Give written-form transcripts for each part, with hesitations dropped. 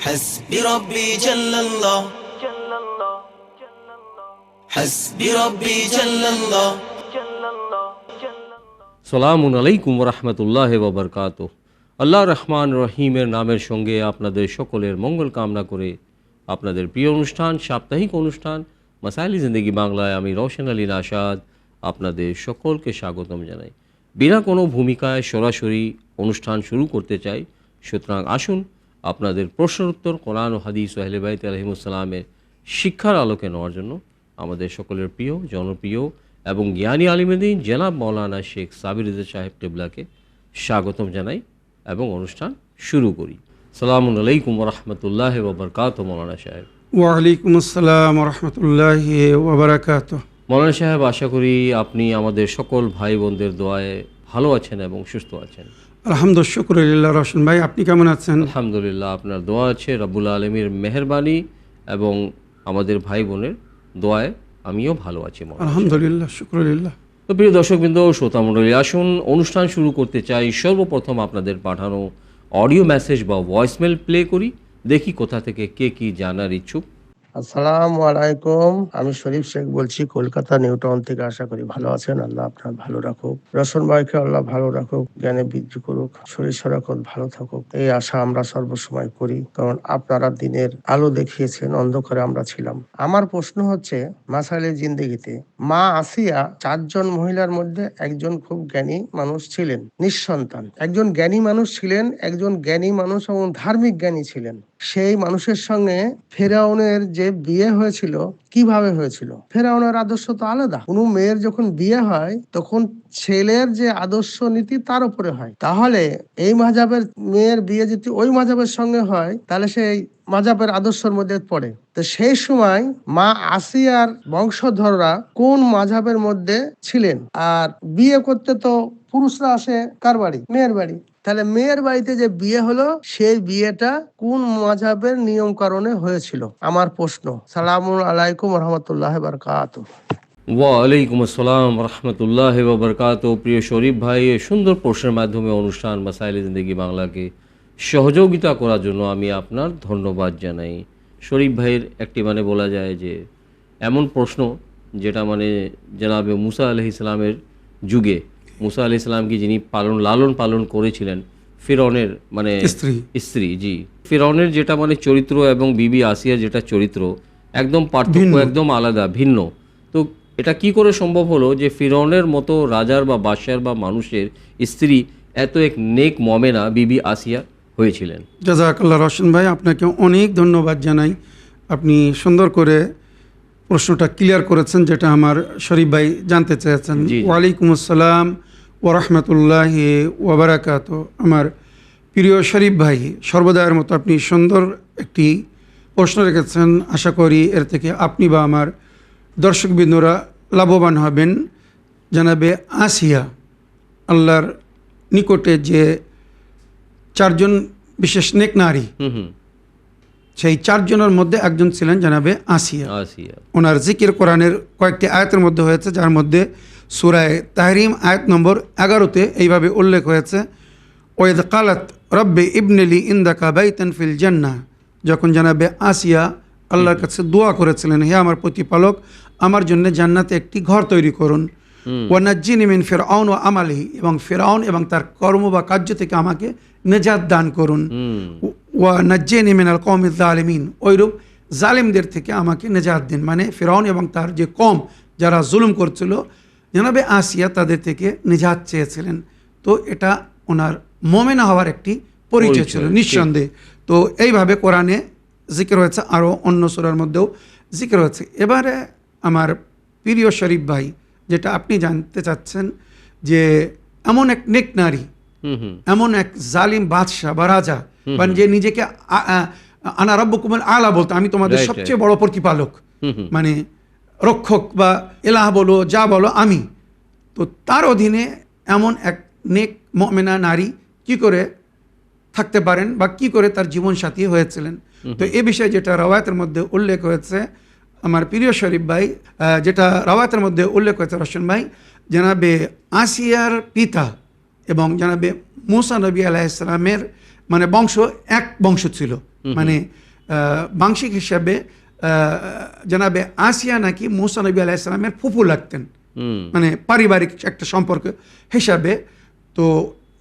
حسبي ربي جل الله حسبي ربي جل الله সালামুন আলাইকুম রহমতুল্লাহ ওবরকাতুহ। আল্লাহ রহমান রহিমের নামের সঙ্গে আপনাদের সকলের মঙ্গল কামনা করে আপনাদের প্রিয় অনুষ্ঠান, সাপ্তাহিক অনুষ্ঠান মাসাইলি জিন্দেগি বাংলায় আমি রওশন আলী নাশাদ আপনাদের সকলকে স্বাগতম জানাই। বিনা কোনো ভূমিকায় সরাসরি অনুষ্ঠান শুরু করতে চাই, সুতরাং আসুন আপনাদের প্রশ্নের উত্তর কোরআন ও হাদিস ও আহলে বাইত আলাইহিমুসসালামের শিক্ষার আলোকে নেওয়ার জন্য আমাদের সকলের প্রিয়, জনপ্রিয় এবং জ্ঞানী আলিমেদিন জনাব মৌলানা শেখ সাবির রেজা সাহেব টেবলাকে স্বাগতম জানাই এবং অনুষ্ঠান শুরু করি। সালামুন আলাইকুম রহমতুল্লাহ ওবরকাত। মৌলানা সাহেব। ওয়ালাইকুম আসসালাম রহমতুল্লাহি ওয়াবারাকাতুহ। মৌলানা সাহেব, আশা করি আপনি আমাদের সকল ভাই বোনদের দোয়ায় ভালো আছেন এবং সুস্থ আছেন। আলহামদুলিল্লাহ, শুকরিল্লাহ। রওশন ভাই, আপনি কেমন আছেন? আলহামদুলিল্লাহ, আপনার দোয়া আছে, রব্বুল আলমীর মেহেরবানি এবং আমাদের ভাই বোনের দোয়ায় আমিও ভালো আছি। আলহামদুলিল্লাহ, শুকরিল্লাহ। তো প্রিয় দর্শকবৃন্দ, শ্রোতামণ্ডলী, আসুন অনুষ্ঠান শুরু করতে চাই। সর্বপ্রথম আপনাদের পাঠানো অডিও মেসেজ বা ভয়েসমেল প্লে করি, দেখি কোথা থেকে কে কি জানার ইচ্ছুক। আসসালামু আলাইকুম, আমি শরীফ শেখ বলছি কলকাতা নিউ টাউন থেকে। আশা করি ভালো আছেন। আল্লাহ আপনার ভালো রাখুক, রওশন ভাইকে আল্লাহ ভালো রাখুক, জ্ঞানে বৃদ্ধি করুক, শরীর সরাকত ভালো থাকুক, এই আশা আমরা সর্বসময় করি। কারণ আপনারা দিনের আলো দেখিয়েছেন, অন্ধকারে আমরা ছিলাম। আমার প্রশ্ন হচ্ছে, মাসাইলে জিন্দেগিতে মা আসিয়া 4 জন মহিলার মধ্যে একজন খুব জ্ঞানী মানুষ ছিলেন, নিঃসন্তান। একজন জ্ঞানী মানুষ ছিলেন, একজন জ্ঞানী মানুষ এবং ধার্মিক জ্ঞানী ছিলেন। সেই মানুষের সঙ্গে ফেরাউনের যে বিয়ে হয়েছিল, কিভাবে হয়েছিল? ফেরাউনের আদর্শ তো আলাদা। কোনো মেয়ের যখন বিয়ে হয় তখন ছেলের যে আদর্শ নীতি তার উপরে হয়। তাহলে এই মাযহাবের মেয়ের বিয়ে যদি ওই মাযহাবের সঙ্গে হয়, তাহলে সেই মাযহাবের আদর্শের মধ্যে পড়ে। তো সেই সময় মা আসিয়ার বংশধররা কোন মাযহাবের মধ্যে ছিলেন? আর বিয়ে করতে তো পুরুষরা আসে কার বাড়ি? মেয়ের বাড়ি। তাহলে মেয়ের বাড়িতে যে বিয়ে হলো, সেই বিয়েটা কোন মাযহাবের নিয়ম কারণে হয়েছিল? আমার প্রশ্ন। সালামুন আলাইকুম রহমতুল্লাহ বারকাতুহ। ওয়ালাইকুম আসসালাম রহমতুল্লাহ ওবরকাত। প্রিয় শরীফ ভাই, সুন্দর প্রশ্নের মাধ্যমে অনুষ্ঠান মাসাইলে জিন্দেগি বাংলাকে সহযোগিতা করার জন্য আমি আপনার ধন্যবাদ জানাই। শরীফ ভাইয়ের একটি বলা যায় যে এমন প্রশ্ন যেটা জনাবে মুসা আলাইহিস ইসলামের যুগে মুসা আলাইহিস ইসলামকে যিনি লালন পালন করেছিলেন, ফিরআউনের স্ত্রী, জি, ফিরআউনের যেটা চরিত্র এবং বিবি আসিয়ার যেটা চরিত্র একদম পার্থক্য, একদম আলাদা, ভিন্ন। তো এটা কি করে সম্ভব হলো যে ফিরআউনের মতো রাজার বা বাদশার বা মানুষের স্ত্রী এত এক নেক মমেনা বিবি আসিয়া হয়েছিলেন? জাযাকাল্লাহ রওশন ভাই, আপনাকে অনেক ধন্যবাদ জানাই। আপনি সুন্দর করে প্রশ্নটা ক্লিয়ার করেছেন, যেটা আমার শরীফ ভাই জানতে চেয়েছেন। ওয়ালাইকুম আসসালাম ওয়া রাহমাতুল্লাহি ওয়া বারাকাতুহু। আমার প্রিয় শরীফ ভাই, সর্বদায়ের মতো আপনি সুন্দর একটি প্রশ্ন রেখেছেন। আশা করি এর থেকে আপনি বা আমার দর্শকবৃন্দরা লাভবান হবেন। জানাবে আসিয়া আল্লাহর নিকটে যে 4 জন বিশেষ নেক নারী, সেই 4 জনের মধ্যে একজন ছিলেন জানাবে আসিয়া। ওনার জিকির কোরআনের কয়েকটি আয়াতের মধ্যে হয়েছে, যার মধ্যে সূরা তাহরিম আয়াত নম্বর 11-তে এইভাবে উল্লেখ হয়েছে, ওয়াইদ কালাত রব্বি ইবনিলি ইনদাকা বাইতান ফিল জান্নাহ। যখন জানাবে আসিয়া আল্লাহর কাছে দোয়া করেছিলেন, হে আমার প্রতিপালক, আমার জন্য জান্নাতে একটি ঘর তৈরি করুন। ওয়ানাজ্জিনি মিন ফিরআউন ওয়া আমালিহি, এবং ফিরআউন এবং তার কর্ম বা কার্য থেকে আমাকে নিজাত দান করুন। ওয়ানাজ্জিনি মিনাল কওমিজ জালিমিন, ওইরূপ জালিমদের থেকে আমাকে নিজাত দিন। ফিরআউন এবং তার যে কম যারা জুলুম করছিল, জানাবে আসিয়া তাদের থেকে নিজাত চেয়েছিলেন। তো এটা ওনার মুমিনা হওয়ার একটি পরিচয় ছিল নিঃসন্দেহে। তো এইভাবে কোরআনে জিকির হয়েছে, আরও অন্য সূরার মধ্যেও জিকির হয়েছে। এবারে আমার প্রিয় শরীফ ভাই, যেটা আপনি জানতে চাচ্ছেন যে এমন এক নেক নারী, এমন এক জালিম বাদশাহ বা রাজা, যে নিজেকে আনা রাব্বুকুমুল আলা বলতো, আমি তোমাদের সবচেয়ে বড় প্রতিপালক, রক্ষক বা এলাহ বলো, যা বলো আমি। তো তার অধীনে এমন এক নেক মুমিনা নারী কি করে থাকতে পারেন বা কি করে তার জীবন সাথী হয়েছিলেন? তো এ বিষয়ে যেটা রওয়ায়াতের মধ্যে উল্লেখ হয়েছে, আমার প্রিয় শরীফ ভাই, যেটা রওয়ায়াতের মধ্যে উল্লেখ হয়েছে রওশন ভাই, জানাবে আসিয়ার পিতা এবং জানাবে মুসা নবী আলাইহিস সালামের বংশ এক বংশ ছিল, মানে বাংশিক হিসাবে জনাবে আসিয়া নাকি মুসা নবী আলাইহিস সালামের ফুফু লাগতেন, মানে পারিবারিক একটা সম্পর্ক হিসাবে। তো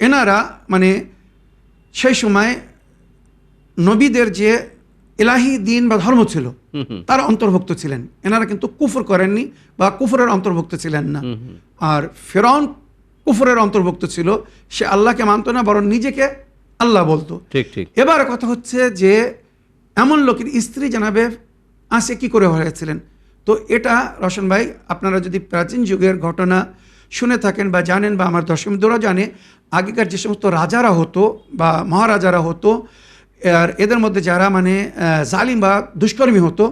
এনারা মানে সেই সময় নবীদের যে ইলাহি দিন বা ধর্ম ছিল তার অন্তর্ভুক্ত ছিলেন, এনারা কিন্তু কুফর করেননি বা কুফরের অন্তর্ভুক্ত ছিলেন না। আর ফিরআউন কুফরের অন্তর্ভুক্ত ছিল, সে আল্লাহকে মানত না, বরং নিজেকে আল্লাহ বলতো। ঠিক ঠিক। এবার কথা হচ্ছে যে এমন লোকের স্ত্রী জানাবে আসে কি করে হয়েছিলেন। তো এটা রওশন ভাই, আপনারা যদি প্রাচীন যুগের ঘটনা শুনে থাকেন বা জানেন, বা আমার দর্শকদেরও জানে, আগেকার যে সমস্ত রাজারা হতো বা মহারাজারা হতো, আর এদের মধ্যে যারা মানে জালিম বা দুষ্কর্মী হতো,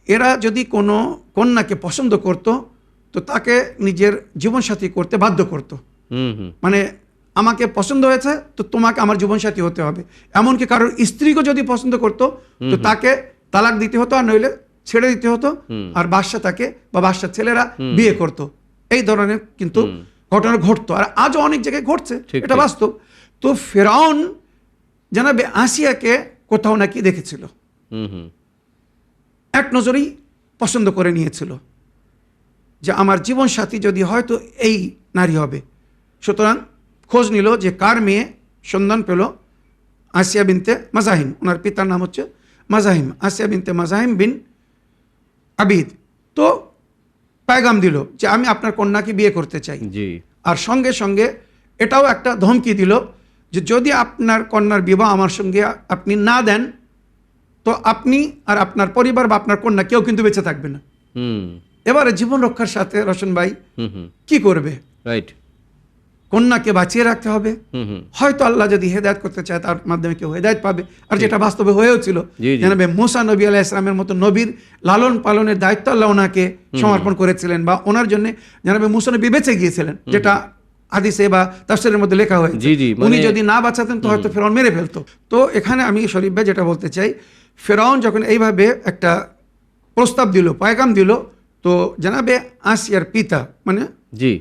এরা যদি কোনো কন্যাকে পছন্দ করত তো তাকে নিজের জীবনসাথী করতে বাধ্য করত। মানে আমাকে পছন্দ হয়েছে তো তোমাকে আমার জীবনসাথী হতে হবে। এমনকি কারোর স্ত্রীকে যদি পছন্দ করত তো তাকে তালাক দিতে হতো, আর নইলে ছেড়ে দিতে হতো, আর বাদশা তাকে বা বাদশার ছেলেরা বিয়ে করত। এই ধরনের কিন্তু ঘটনা ঘটতো, আর আজও অনেক জায়গায় ঘটছে, এটা বাস্তব। তো ফিরআউন জানাবে আসিয়াকে কোথাও নাকি দেখেছিল, এক নজরেই পছন্দ করে নিয়েছিল যে আমার জীবন সাথী যদি হয় তো এই নারী হবে। সুতরাং খোঁজ নিল যে কার মেয়ে, সন্ধান পেল আসিয়া বিনতে মাজাহিম, ওনার পিতার নাম হচ্ছে মাজাহিম, আসিয়া বিনতে মাজাহিম বিন আবিদ। তো পায়গাম দিল যে আমি আপনার কন্যাকে বিয়ে করতে চাই। আর সঙ্গে সঙ্গে এটাও একটা ধমকি দিল যে যদি আপনার কন্যার বিবাহ আমার সঙ্গে আপনি না দেন তো আপনি আর আপনার পরিবার বা আপনার কন্যা কেউ কিন্তু বেঁচে থাকবে না। এবারে জীবন রক্ষার সাথে রওশন ভাই কি করবে? রাইট, কন্যাকে বাঁচিয়ে রাখতে হবে। হয়তো আল্লাহ যদি হেদায়েত করতে চায় তার মাধ্যমে কেউ হেদায়েত পাবে, আর যেটা বাস্তবে হয়েও ছিল। জানাবে মুসা নবী আলাইহিস সালামের মতো নবীর লালন পালনের দায়িত্ব আল্লাহ ওনাকে সমর্পণ করেছিলেন, বা ওনার জন্য জানাবে মুসা নবী বেঁচে গিয়েছিলেন, যেটা হাদিসে বা তাফসীরের মধ্যে লেখা হয়েছে। উনি যদি না বাঁচাতেন তো হয়তো ফিরআউন মেরে ফেলতো। তো এখানে আমি শরীফ ভাই যেটা বলতে চাই, ফিরআউন যখন এইভাবে একটা প্রস্তাব দিল, পয়গাম দিল, তো জানাবে আসিয়ার পিতা মানে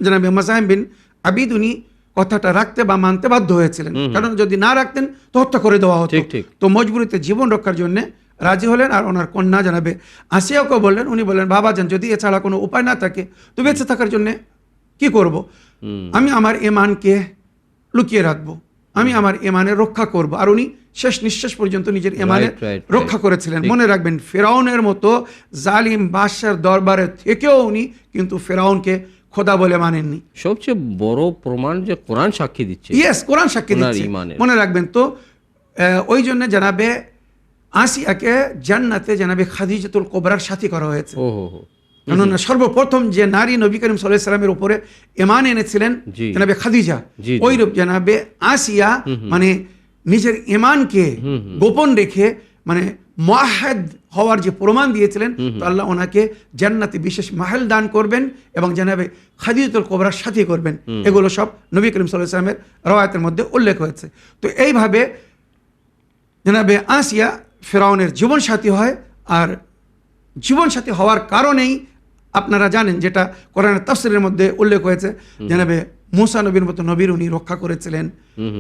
জানাবে মাজাহিম বিন আবিদ উনি কথাটা রাখতে বা মানতে বাধ্য হয়েছিলেন, কারণ যদি না রাখতেন তো হত্যা করে দেওয়া হতো। তো মজবুরিতে জীবন রক্ষার জন্য রাজি হলেন, আর ওনার কন্যা জানাবে আসিয়াকে বললেন, উনি বললেন বাবা যান যদি এছাড়া কোনো উপায় না থাকে তো বেঁচে থাকার জন্য কি করব? আমি আমার ইমানকে লুকিয়ে রাখবো, আমি আমার ইমানের রক্ষা করব। আর উনি শেষ নিঃশ্বাস পর্যন্ত নিজের ইমানের রক্ষা করেছিলেন। মনে রাখবেন ফিরআউনের মতো জালিম বাদশার দরবারে থেকেও উনি কিন্তু ফিরআউনকে খোদা বলে মানেননি। সবচেয়ে বড় প্রমাণ যে কোরআন সাক্ষী দিচ্ছে। ইয়েস, কোরআন সাক্ষী দিচ্ছে। মনে রাখবেন তো ওই জন্য জানাবে আসিয়াকে জান্নাতে জানাবে খাদিজাতুল কুবরার সাথী করা হয়েছে। কেননা সর্বপ্রথম যে নারী নবী করিম সাল্লাল্লাহু আলাইহি সাল্লামের উপরে ঈমান এনেছিলেন জানাবে খাদিজা, ওইরূপ জানাবে আসিয়া মানে নিজের ঈমানকে গোপন রেখে মানে মুআহ্হাদ হওয়ার যে প্রমাণ দিয়েছিলেন, তো আল্লাহ ওনাকে জান্নাতে বিশেষ মাহেল দান করবেন এবং জানাবে খাদিজাতুল কুবরার সাথী করবেন। এগুলো সব নবী করিম সাল্লাল্লাহু আলাইহি সাল্লামের রওয়ায়াতের মধ্যে উল্লেখ হয়েছে। তো এইভাবে জানাবে আসিয়া ফিরআউনের জীবনসাথী হয়, আর জীবনসাথী হওয়ার কারণেই আপনারা জানেন যেটা কোরআনের তাফসীরের মধ্যে উল্লেখ হয়েছে, জানাবে মুসা নবীর মতো নবীর উনি রক্ষা করেছিলেন,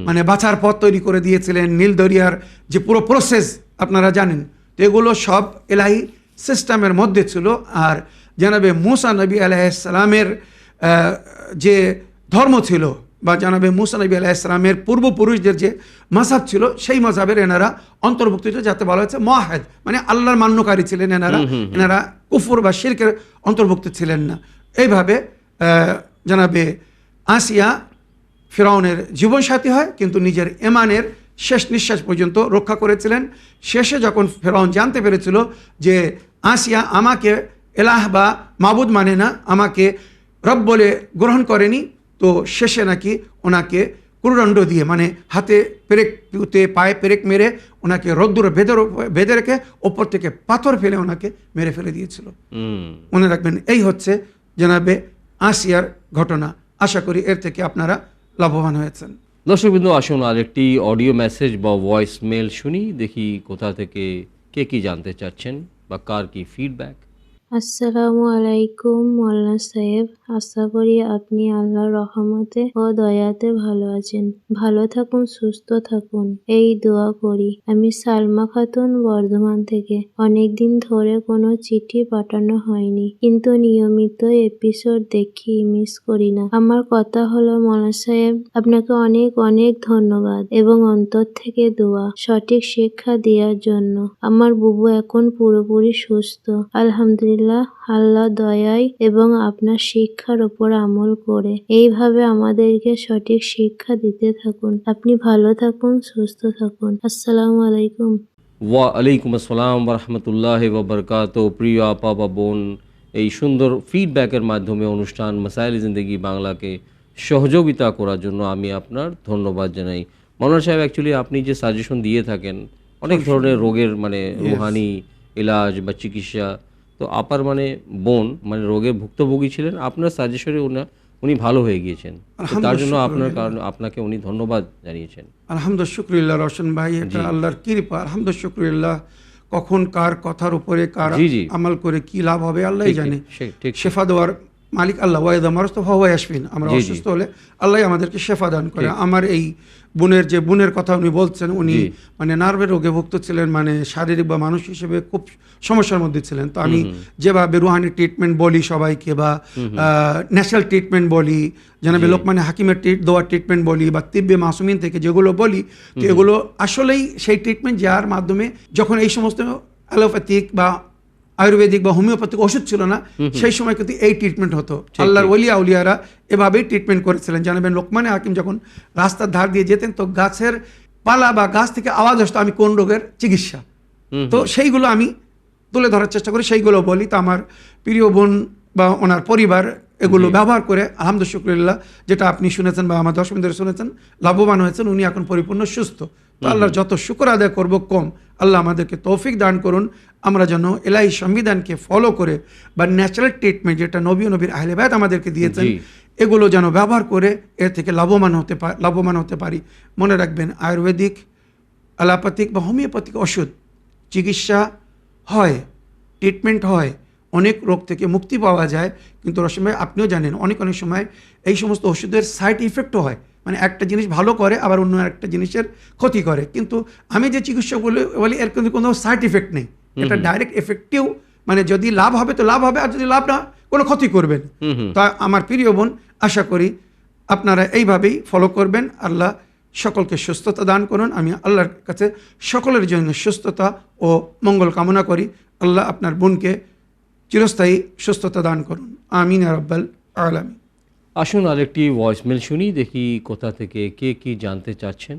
মানে বাঁচার পথ তৈরি করে দিয়েছিলেন। নীল দরিয়ার যে পুরো প্রসেস আপনারা জানেন, তো এগুলো সব ইলাহি সিস্টেমের মধ্যে ছিল। আর জানাবে মুসা নবী আলাইহিস সালামের যে ধর্ম ছিল বা জানাবে মুসা নবী আলাইহিস সালামের পূর্বপুরুষদের যে মাযহাব ছিল সেই মাযহাবের এনারা অন্তর্ভুক্ত ছিল, যাতে বলা হয়েছে মুআহ্হাদ মানে আল্লাহর মান্যকারী ছিলেন এনারা কুফর বা শিরকের অন্তর্ভুক্ত ছিলেন না। এইভাবে জানাবে আসিয়া ফিরআউনের জীবনসাথী হয়, কিন্তু নিজের ঈমানের শেষ নিঃশ্বাস পর্যন্ত রক্ষা করেছিলেন। শেষে যখন ফিরআউন জানতে পেরেছিল যে আসিয়া আমাকে ইলাহ বা মাবুদ মানে না, আমাকে রব বলে গ্রহণ করেনি, তো শেষে নাকি ওনাকে ক্রুদণ্ড দিয়ে মানে হাতে পেরেক পুঁতে পায়ে পেরেক মেরে ওনাকে রোদ্দুরে বেঁধে রেখে ওপর থেকে পাথর ফেলে ওনাকে মেরে ফেলে দিয়েছিল। মনে রাখবেন এই হচ্ছে জানাবে আসিয়ার ঘটনা। আশা করি এর থেকে আপনারা লাভবান হয়েছেন। দর্শকবৃন্দ, আসুন আরেকটি অডিও মেসেজ বা ভয়েস মেল শুনি, দেখি কোথা থেকে কে কি জানতে চাচ্ছেন বা কার কি ফিডব্যাক। আসসালামু আলাইকুম মোল্লা সাহেব, আশা করি আপনি আল্লাহর রহমতে ও দয়াতে ভালো আছেন। ভালো থাকুন, সুস্থ থাকুন, এই দোয়া করি। আমি সালমা খাতুন, বর্ধমান থেকে। অনেকদিন ধরে কোনো চিঠি পাঠানো হয়নি, কিন্তু নিয়মিত এপিসোড দেখি, মিস করি না। আমার কথা হলো মোল্লা সাহেব, আপনাকে অনেক অনেক ধন্যবাদ এবং অন্তর থেকে দোয়া, সঠিক শিক্ষা দেওয়ার জন্য। আমার বুবু এখন পুরোপুরি সুস্থ, আলহামদুলিল্লাহ। আল্লাহ দয়ায় এবং আপনার শিক্ষার উপর আমল করে এইভাবে আমাদেরকে সঠিক শিক্ষা দিতে থাকুন। আপনি ভালো থাকুন, সুস্থ থাকুন। আসসালামু আলাইকুম। ওয়ালাইকুম আসসালাম রহমতুল্লাহ ওবরকাত। প্রিয় আপা বা বোন, এই সুন্দর ফিডব্যাকের মাধ্যমে অনুষ্ঠান মাসাইল জিন্দেগি বাংলাকে সহযোগিতা করার জন্য আমি আপনার ধন্যবাদ জানাই। মনোয়ার সাহেব, অ্যাকচুয়ালি আপনি যে সাজেশন দিয়ে থাকেন অনেক ধরনের রোগের, মানে রুহানি ইলাজ বা চিকিৎসা, তো আপার মানে বোন মানে রোগের ভুক্তভোগী ছিলেন, আপনার সাজেশনে উনি ভালো হয়ে গিয়েছেন, তো তার জন্য আপনাকে উনি ধন্যবাদ জানিয়েছেন। আলহামদুলিল্লাহ, শুক্রিল্লাহ রওশন ভাই, এটা আল্লাহর কৃপা। আলহামদুলিল্লাহ, শুক্রিল্লাহ। কখন কার কথার উপরে কার আমল করে কি লাভ হবে আল্লাহই জানে। শেফা দেওয়ার মালিক আল্লাহ, ওয়াইদা মারুস্ত ফাহুয়া ইয়াশফিন। আমরা অসুস্থ হলে আল্লাহ আমাদেরকে শেফা দান করে। আমার এই বোনের কথা উনি বলছেন, উনি মানে নার্ভের রোগে ভুক্ত ছিলেন, মানে শারীরিক বা মানসিক হিসেবে খুব সমস্যার মধ্যে ছিলেন। তো আমি যেভাবে রুহানি ট্রিটমেন্ট বলি সবাইকে, বা ন্যাচারাল ট্রিটমেন্ট বলি, জানাবে লোকমানে হাকিমের দোয়ার ট্রিটমেন্ট বলি, বা তিব্বে মাসুমিন থেকে যেগুলো বলি, তো এগুলো আসলেই সেই ট্রিটমেন্ট যার মাধ্যমে যখন এই সমস্ত অ্যালোপ্যাথিক বা আয়ুর্বেদিক বা হোমিওপ্যাথিক ওষুধ ছিল না, সেই সময় কিন্তু এই ট্রিটমেন্ট হতো। আল্লাহর ওলিয়া উলিয়ারা এভাবেই ট্রিটমেন্ট করেছিলেন। জানাবেন লোকমানে হাকিম যখন রাস্তার ধার দিয়ে যেতেন, তো গাছের পালা বা গাছ থেকে আওয়াজ আসতো আমি কোন রোগের চিকিৎসা, তো সেইগুলো আমি তুলে ধরার চেষ্টা করি, সেইগুলো বলি। তো আমার প্রিয় বোন বা ওনার পরিবার এগুলো ব্যবহার করে আলহামদুলিল্লাহ, শুকরিল্লাহ, যেটা আপনি শুনেছেন বা আমার দর্শক ধরে শুনেছেন, লাভবান হয়েছেন। উনি এখন পরিপূর্ণ সুস্থ। তো আল্লাহর যত শুকর আদায় করবো কম। আল্লাহ আমাদেরকে তৌফিক দান করুন, আমরা যেন এলাহি সংবিধানকে ফলো করে বা ন্যাচারাল ট্রিটমেন্ট যেটা নবীর আহলে বায়াত আমাদেরকে দিয়েছেন, এগুলো যেন ব্যবহার করে এর থেকে লাভবান হতে পারি। মনে রাখবেন, আয়ুর্বেদিক, অ্যালোপ্যাথিক বা হোমিওপ্যাথিক ওষুধ চিকিৎসা হয়, ট্রিটমেন্ট হয়, অনেক রোগ থেকে মুক্তি পাওয়া যায়। কিন্তু রসম ভাই, আপনিও জানেন অনেক সময় এই সমস্ত ওষুধের সাইড ইফেক্টও হয়, মানে একটা জিনিস ভালো করে আবার অন্য একটা জিনিসের ক্ষতি করে। কিন্তু আমি যে চিকিৎসা বলি এর কিন্তু কোনো সাইড ইফেক্ট নেই, এটা ডাইরেক্ট এফেক্টিভ, মানে যদি লাভ হবে তো লাভ হবে, আর যদি লাভ না কোনো ক্ষতি করবেন। তা আমার প্রিয় বোন, আশা করি আপনারা এইভাবেই ফলো করবেন। আল্লাহ সকলকে সুস্থতা দান করুন। আমি আল্লাহর কাছে সকলের জন্য সুস্থতা ও মঙ্গল কামনা করি। আল্লাহ আপনার বোনকে চিরস্থায়ী সুস্থতা দান করুন, আমিন ইয়া রাব্বাল আলামিন। আসুন আরেকটি ভয়েসমেল শুনি, দেখি কোথা থেকে কে কি জানতে চাচ্ছেন।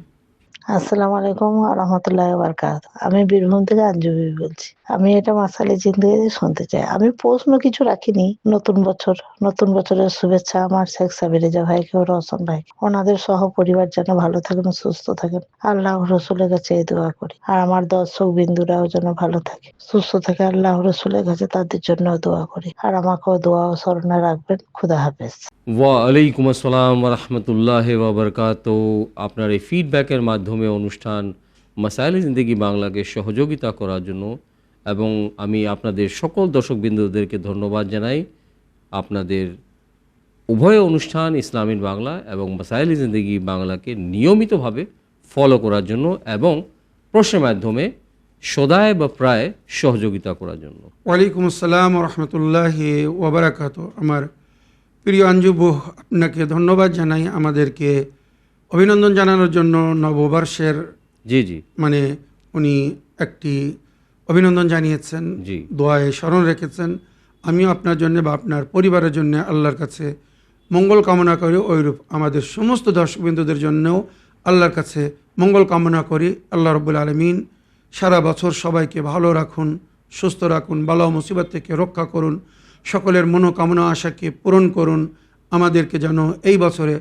আসসালামু আলাইকুম ওয়া রাহমাতুল্লাহি ওয়া বারাকাতুহু। আমি বীরভূম থেকে আঞ্জু বিবি বলছি। আমি এটা মাসালে জিন্দেগি শুনতে চাই। আমি প্রশ্ন কিছু রাখিনি। নতুন বছরের শুভেচ্ছা আমার শেখ সাবির রেজা ভাইকে ও রওশন ভাই, ওনাদের সহ পরিবার যেন ভালো থাকেন, সুস্থ থাকেন, আল্লাহ রসুলের কাছে এই দোয়া করি। আর আমার দর্শক বিন্দুরাও যেন ভালো থাকে, সুস্থ থাকে, আল্লাহ রসুলের কাছে তাদের জন্য দোয়া করি। আর আমাকেও দোয়া ও স্মরণে রাখবেন। খুদা হাফেজ। ওয়ালাইকুম আসসালাম রহমতুল্লাহ ওবরকাত। আপনার এই ফিডব্যাকের মাধ্যমে অনুষ্ঠান মাসাইল জিন্দেগি বাংলাকে সহযোগিতা করার জন্য এবং আমি আপনাদের সকল দর্শকবৃন্দদেরকে ধন্যবাদ জানাই। আপনাদের উভয় অনুষ্ঠান ইসলামিক বাংলা এবং মাসাইল জিন্দেগি বাংলাকে নিয়মিতভাবে ফলো করার জন্য এবং প্রশ্নের মাধ্যমে সদায় বা প্রায় সহযোগিতা করার জন্য। ওয়ালাইকুম আসসালাম রহমতুল্লাহি ওয়া বারাকাতুহু। আমার প্রিয় আঞ্জুবু, আপনাকে ধন্যবাদ জানাই আমাদেরকে অভিনন্দন জানানোর জন্য। নববর্ষের মানে উনি একটি অভিনন্দন জানিয়েছেন, দোয়ায় স্মরণ রেখেছেন। আমিও আপনার জন্য বা আপনার পরিবারের জন্য আল্লাহর কাছে মঙ্গল কামনা করি। ওইরূপ আমাদের সমস্ত দর্শকবৃন্দদের জন্যও আল্লাহর কাছে মঙ্গল কামনা করি। আল্লাহ রব্বুল আলামিন সারা বছর সবাইকে ভালো রাখুন, সুস্থ রাখুন, বালা মুসিবত থেকে রক্ষা করুন, সকলের মনোকামনা আশাকে পূরণ করুন। আমাদেরকে যেন এই বছরে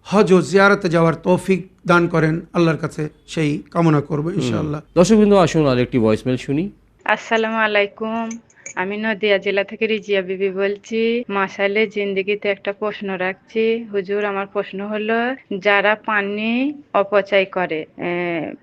হজ ও জিয়ারতে যাওয়ার তৌফিক দান করেন, আল্লাহর কাছে সেই কামনা করবো ইনশাআল্লাহ। দর্শকবৃন্দ, আসুন আরেকটি ভয়েসমেল শুনি। আসসালামু আলাইকুম, আমি নদিয়া জেলা থেকে রিজিয়া বিবি বলছি। মাসাইলে জিন্দেগিতে একটা প্রশ্ন রাখছি। হুজুর, আমার প্রশ্ন হলো, যারা পানি অপচয় করে,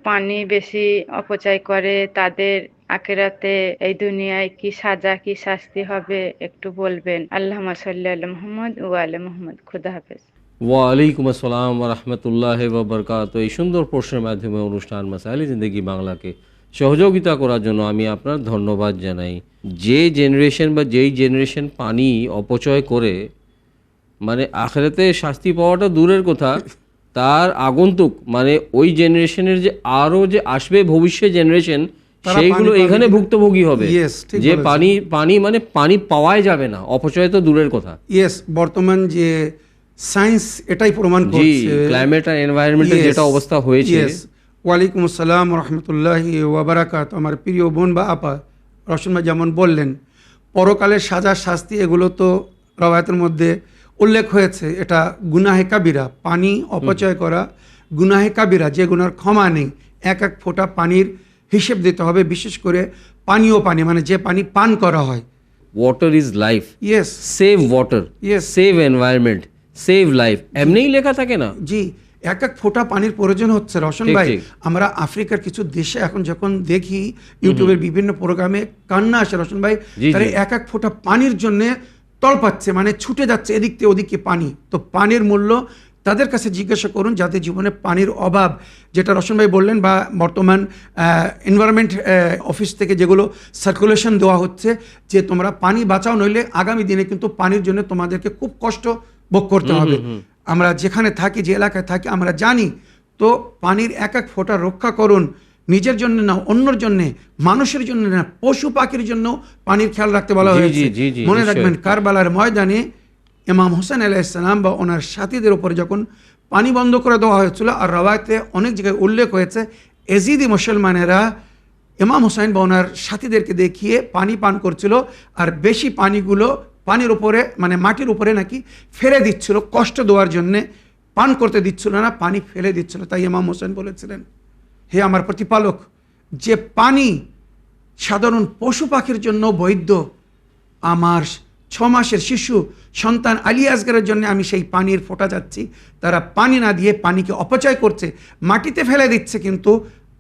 পানি বেশি অপচয় করে, তাদের আখিরাতে এই দুনিয়ায় কি সাজা কি শাস্তি হবে একটু বলবেন। আল্লাহুম্মা সাল্লি আলা মুহাম্মদ ওয়া আলা মুহাম্মদ। খুদা হাফেজ। ওয়ালাইকুম আসসালাম রহমতুল্লাহ ওবরকাত। এই সুন্দর প্রশ্নের মাধ্যমে অনুষ্ঠান মাসাইল জিন্দেগি বাংলাকে সহযোগিতা করার জন্য আমি আপনার ধন্যবাদ জানাই। যে জেনারেশন বা যেই জেনারেশন পানি অপচয় করে, মানে আখিরাতে শাস্তি পাওয়াটা দূরের কথা, তার আগন্তুক মানে ওই জেনারেশনের যে আরও যে আসবে ভবিষ্যৎ জেনারেশন, সেইগুলো এখানে ভুক্তভোগী হবে। যে পানি মানে পানি পাওয়াই যাবে না, অপচয় তো দূরের কথা। ইয়েস, বর্তমান যে সায়েন্স এটাই প্রমাণ করছে, ক্লাইমেট আর এনভায়রনমেন্টের যেটা অবস্থা হয়েছে। ওয়ালাইকুম আসসালাম রহমতুল্লাহি ওয়া বারাকাতুহু। আমার প্রিয় বোন বা আপা রশন ভাই যেমন বললেন, পরকালের সাজা শাস্তি এগুলো তো রওয়ায়াতের মধ্যে উল্লেখ হয়েছে। এটা গুনাহে কাবিরা, পানি অপচয় করা গুনাহে কাবিরা, যে গুনার ক্ষমা নেই। এক এক ফোঁটা পানির হিসেব দিতে হবে, বিশেষ করে পানীয় পানি, মানে যে পানি পান করা হয়। Water is life. Yes, save water, save environment, save life, এমনিই লেখা থাকে না। জি, এক এক ফোঁটা পানির প্রয়োজন হচ্ছে। রশন ভাই, আমরা আফ্রিকার কিছু দেশে এখন যখন দেখি ইউটিউবের বিভিন্ন প্রোগ্রামে, কান্না আসে রশন ভাই, তারা এক এক ফোঁটা পানির জন্য তলপাচ্ছে, মানে ছুটে যাচ্ছে এদিক থেকে ওদিকে পানি। তো পানির মূল্য তাদের কাছে জিজ্ঞাসা করুন যাদের জীবনে পানির অভাব, যেটা রশন ভাই বললেন, বা বর্তমান এনভায়রনমেন্ট অফিস থেকে যেগুলো সার্কুলেশন দেওয়া হচ্ছে যে তোমরা পানি বাঁচাও, নইলে আগামী দিনে কিন্তু পানির জন্য তোমাদেরকে খুব কষ্ট ভোগ করতে হবে। আমরা যেখানে থাকি, যে এলাকায় থাকি, আমরা জানি। তো পানির এক এক ফোঁটা রক্ষা করুন, নিজের জন্য না, অন্যর জন্য, মানুষের জন্য না, পশু পাখির জন্য পানির খেয়াল রাখতে বলা হয়েছে। মনে রাখবেন, কারবালার ময়দানে ইমাম হোসেন আলাইহিস সালাম বা ওনার সাথীদের উপরে যখন পানি বন্ধ করে দেওয়া হয়েছিল, আর রওয়ায়াতে অনেক জায়গায় উল্লেখ হয়েছে, এজিদি মুসলমানেরা ইমাম হোসেন বা ওনার সাথীদেরকে দেখিয়ে পানি পান করছিল, আর বেশি পানিগুলো পানির উপরে, মানে মাটির উপরে নাকি ফেলে দিচ্ছিল, কষ্ট দেওয়ার জন্যে পান করতে দিচ্ছিল না, পানি ফেলে দিচ্ছিল। তাই ইমাম হোসেন বলেছিলেন, হে আমার প্রতিপালক, যে পানি সাধারণ পশু পাখির জন্য বৈধ, আমার 6 মাসের শিশু সন্তান আলী আসগরের জন্য আমি সেই পানির ফোঁটা যাচ্ছি, তারা পানি না দিয়ে পানিকে অপচয় করছে, মাটিতে ফেলে দিচ্ছে, কিন্তু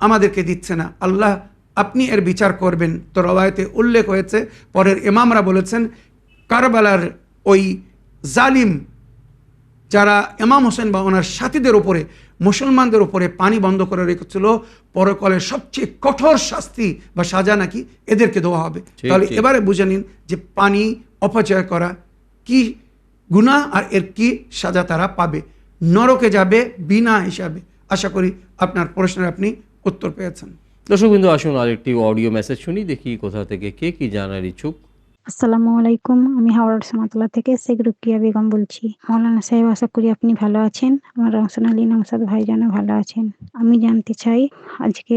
আমাদেরকে দিচ্ছে না। আল্লাহ, আপনি এর বিচার করবেন। তো রওয়ায়াতে উল্লেখ হয়েছে, পরের ইমামরা বলেছেন, কারবালার ওই জালিম যারা ইমাম হোসেন বা ওনার সাথীদের উপরে, মুসলমানদের উপরে পানি বন্ধ করে রেখেছিল, পরকালের সবচেয়ে কঠোর শাস্তি বা সাজা নাকি এদেরকে দেওয়া হবে। তাহলে এবারে বুঝে নিন যে পানি অপচয় করা কি গুনাহ, আর এর কি সাজা তারা পাবে। নরকে যাবে বিনা হিসাবে। আশা করি আপনার প্রশ্নের আপনি উত্তর পেয়েছেন। দর্শকবৃন্দ, আসুন আরেকটি অডিও মেসেজ শুনি, দেখি কোথা থেকে কে কি জানার ইচ্ছুক। আসসালামু আলাইকুম, আমি হাওড়ার সামাতলা থেকে শেখ রুকিয়া বেগম বলছি। মৌলানা সাহেব, আশা করি আপনি ভালো আছেন। আমার রহসান আলী নওশাদ ভাইজানও ভালো আছেন। আমি জানতে চাই, আজকে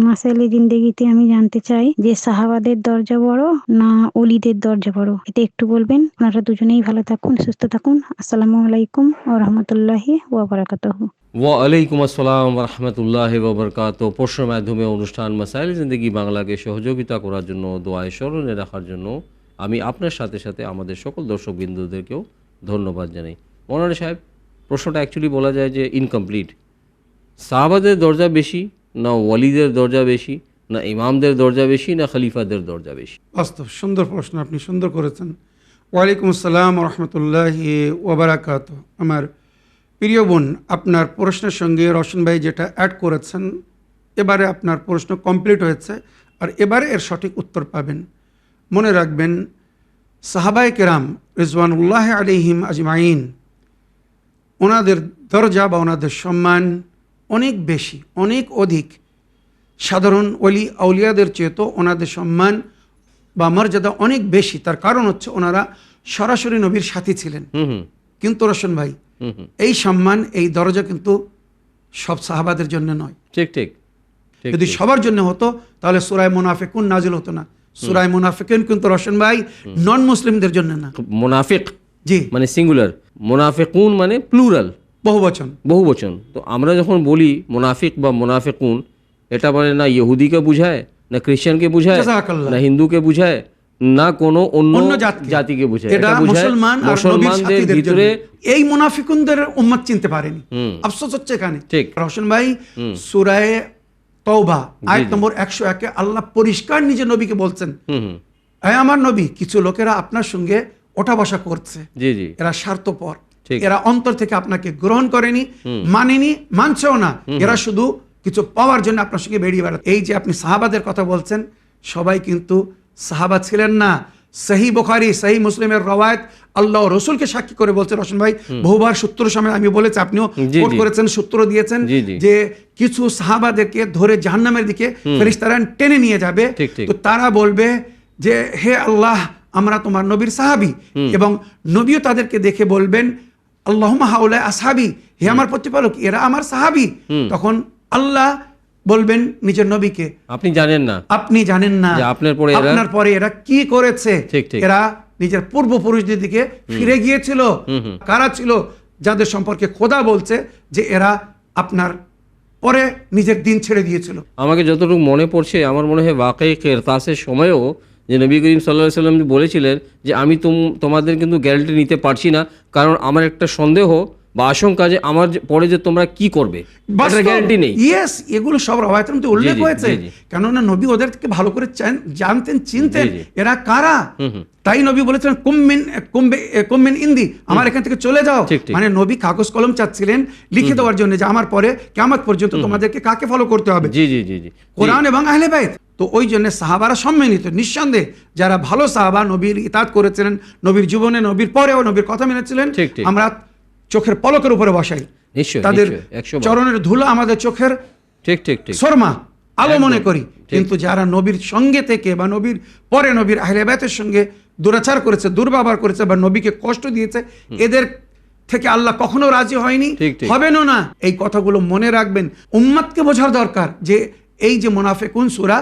মাসাইলে জিন্দেগিতে আমি জানতে চাই যে সাহাবাদের দরজা বড় না ওলিদের দরজা বড়, এটা একটু বলবেন। আপনারা দুজনেই ভালো থাকুন, সুস্থ থাকুন। আসসালামু আলাইকুম ওয়া রাহমাতুল্লাহি ওয়া বারাকাতুহু। ওয়ালাইকুম আসসালাম রহমতুল্লাহ ওবরকাত। প্রশ্নের মাধ্যমে অনুষ্ঠান মাসাইল জিন্দেগি বাংলাকে সহযোগিতা করার জন্য, দোয়ায় স্মরণে রাখার জন্য আমি আপনার সাথে সাথে আমাদের সকল দর্শক বিন্দুদেরকেও ধন্যবাদ জানাই। মৌলানা সাহেব, প্রশ্নটা অ্যাকচুয়ালি বলা যায় যে ইনকমপ্লিট। সাহাবাদের দরজা বেশি না ওয়ালিদের দরজা বেশি, না ইমামদের দরজা বেশি, না খলিফাদের দরজা বেশি? বাস্তব সুন্দর প্রশ্ন, আপনি সুন্দর করেছেন। ওয়ালাইকুম আসসালাম রহমতুল্লাহি ওয়া বারাকাতুহু। আমার প্রিয় বোন, আপনার প্রশ্নের সঙ্গে রশন ভাই যেটা অ্যাড করেছেন, এবারে আপনার প্রশ্ন কমপ্লিট হয়েছে, আর এবারে এর সঠিক উত্তর পাবেন। মনে রাখবেন, সাহাবায়ে কেরাম রিজওয়ানুল্লাহ আলাইহিম আজমাইন, ওনাদের দরজা বা ওনাদের সম্মান অনেক বেশি, অনেক অধিক সাধারণ ওলি আউলিয়াদের চেয়ে তো ওনাদের সম্মান বা মর্যাদা অনেক বেশি। তার কারণ হচ্ছে ওনারা সরাসরি নবীর সাথী ছিলেন। কিন্তু রশন ভাই, এই সম্মান, এই দরজা কিন্তু সব সাহাবাদের জন্য নয়। ঠিক ঠিক। যদি সবার জন্য হতো তাহলে সূরা মুনাফিকুন নাজিল হতো না। সূরা মুনাফিকুন কিন্তু রশন ভাই নন মুসলিমদের জন্য না। মুনাফিক জি মানে সিঙ্গুলার, মুনাফিকুন মানে প্লুরাল, বহুবচন। বহুবচন। তো আমরা যখন বলি মুনাফিক বা মুনাফিকুন, এটা মানে না ইহুদিকে বুঝায়, না খ্রিস্টানকে বুঝায়, না হিন্দুকে বুঝায়, না কোনো অন্য জাতিকে বুঝায়। এটা মুসলমান আর নবীর সাথীদের ভিতরে এই মুনাফিকুনদের উম্মত চিনতে পারেনি। আফসোস হচ্ছে এখানে। ঠিক রশন ভাই, সূরা তওবা আয়াত জি। নম্বর 101-এ আল্লাহ পরিষ্কার নিজে নবীকে বলছেন, হুম। হে আমার নবী, কিছু লোকেরা আপনার সঙ্গে ওঠা বসা করছে, জি জি এরা স্বার্থপর, ঠিক। এরা অন্তর থেকে আপনাকে গ্রহণ করেনি, মানেনি, মানছেও না, এরা শুধু কিছু পাওয়ার জন্য আপনার সঙ্গে বেরিয়ে বেড়ায়। এই যে আপনি সাহাবাদের কথা বলছেন, সবাই কিন্তু সাহাবা ছিলেন না। সহি বুখারী, সহি মুসলিমের রওয়ায়াত আল্লাহ ও রসুলকে সাক্ষী করে বলছে রশন ভাই, বহুবার সূত্র সময় আমি বলেছি, আপনিও জি, কোট জি। করেছেন, সূত্র দিয়েছেন, জি, জি। যে কিছু সাহাবাদেরকে ধরে জাহান্নামের দিকে ফেরেশতারা টেনে নিয়ে যাবে। ঠিক, ঠিক। তো তারা বলবে যে হে আল্লাহ, আমরা তোমার নবীর সাহাবী, এবং নবীও তাদেরকে দেখে বলবেন আল্লাহুম্মা হাউলা আসহাবি, হে আমার প্রতিপালক, এরা আমার সাহাবী। তখন আল্লাহ বলবেন নিজের নবীকে, আপনি জানেন না আপনি জানেন না যে আপনার পরে এরা কি করেছে। ঠিক, ঠিক। এরা নিজের পূর্বপুরুষদের দিকে ফিরে গিয়েছিল। কারা ছিল যাদের সম্পর্কে খোদা বলছে যে এরা আপনার পরে নিজের দিন ছেড়ে দিয়েছিল। আমাকে যতটুকু মনে পড়ছে, আমার মনে হয় ওয়াকিয়ে কিরতাসের সময়ও যে নবী করিম সাল্লাল্লাহু আলাইহি সাল্লাম বলেছিলেন যে আমি তোমাদের কিন্তু গ্যারান্টি নিতে পারছি না, কারণ আমার একটা সন্দেহ বা আশঙ্কা যে আমার পরে যে তোমরা কি করবে, এটার গ্যারান্টি নেই। ইয়েস, এগুলো সব রওয়ায়াতের মধ্যে উল্লেখ জি, জি, হয়েছে, জি, জি। কেননা নবী ওদের থেকে ভালো করে জানতেন, চিনতেন জি, জি। এরা কারা। তাই নবী বলেছিলেন কুম্মিন ইন্দি, আমার এখান থেকে চলে যাও। ঠিক, ঠিক। মানে নবী কাগজ কলম চাচ্ছিলেন লিখে দেওয়ার জন্য যে আমার পরে কিয়ামত পর্যন্ত তোমাদেরকে কাকে ফলো করতে হবে, জি জি জি জি কোরআন এবং আহলে বাইত। তো ওই জন্য সাহাবারা সম্মানিত, নিঃসন্দেহে যারা ভালো সাহাবা, নবীর ইতাত করেছিলেন, নবীর জীবনে, নবীর পরেও নবীর কথা মেনেছিলেন, ঠিক, ঠিক। আমরা চোখের পলকের উপরে বসাই, নিশ্চয়ই, তাদের নিশ্চয়ই, 100 বার। চরণের ধুলো আমাদের চোখের ঠিক ঠিক ঠিক শর্মা, আলো একদম, মনে করি। ঠিক। কিন্তু যারা নবীর সঙ্গে থেকে বা নবীর পরে নবীর আহলে বাইতের সঙ্গে দুরাচার করেছে, দুর্ব্যবহার করেছে বা নবীকে কষ্ট দিয়েছে, এদের থেকে আল্লাহ কখনো রাজি হয়নি, ঠিক, ঠিক। হবেনও না। এই কথাগুলো মনে রাখবেন, উম্মাদকে বোঝার দরকার যে এই যে মুনাফিকুন সূরা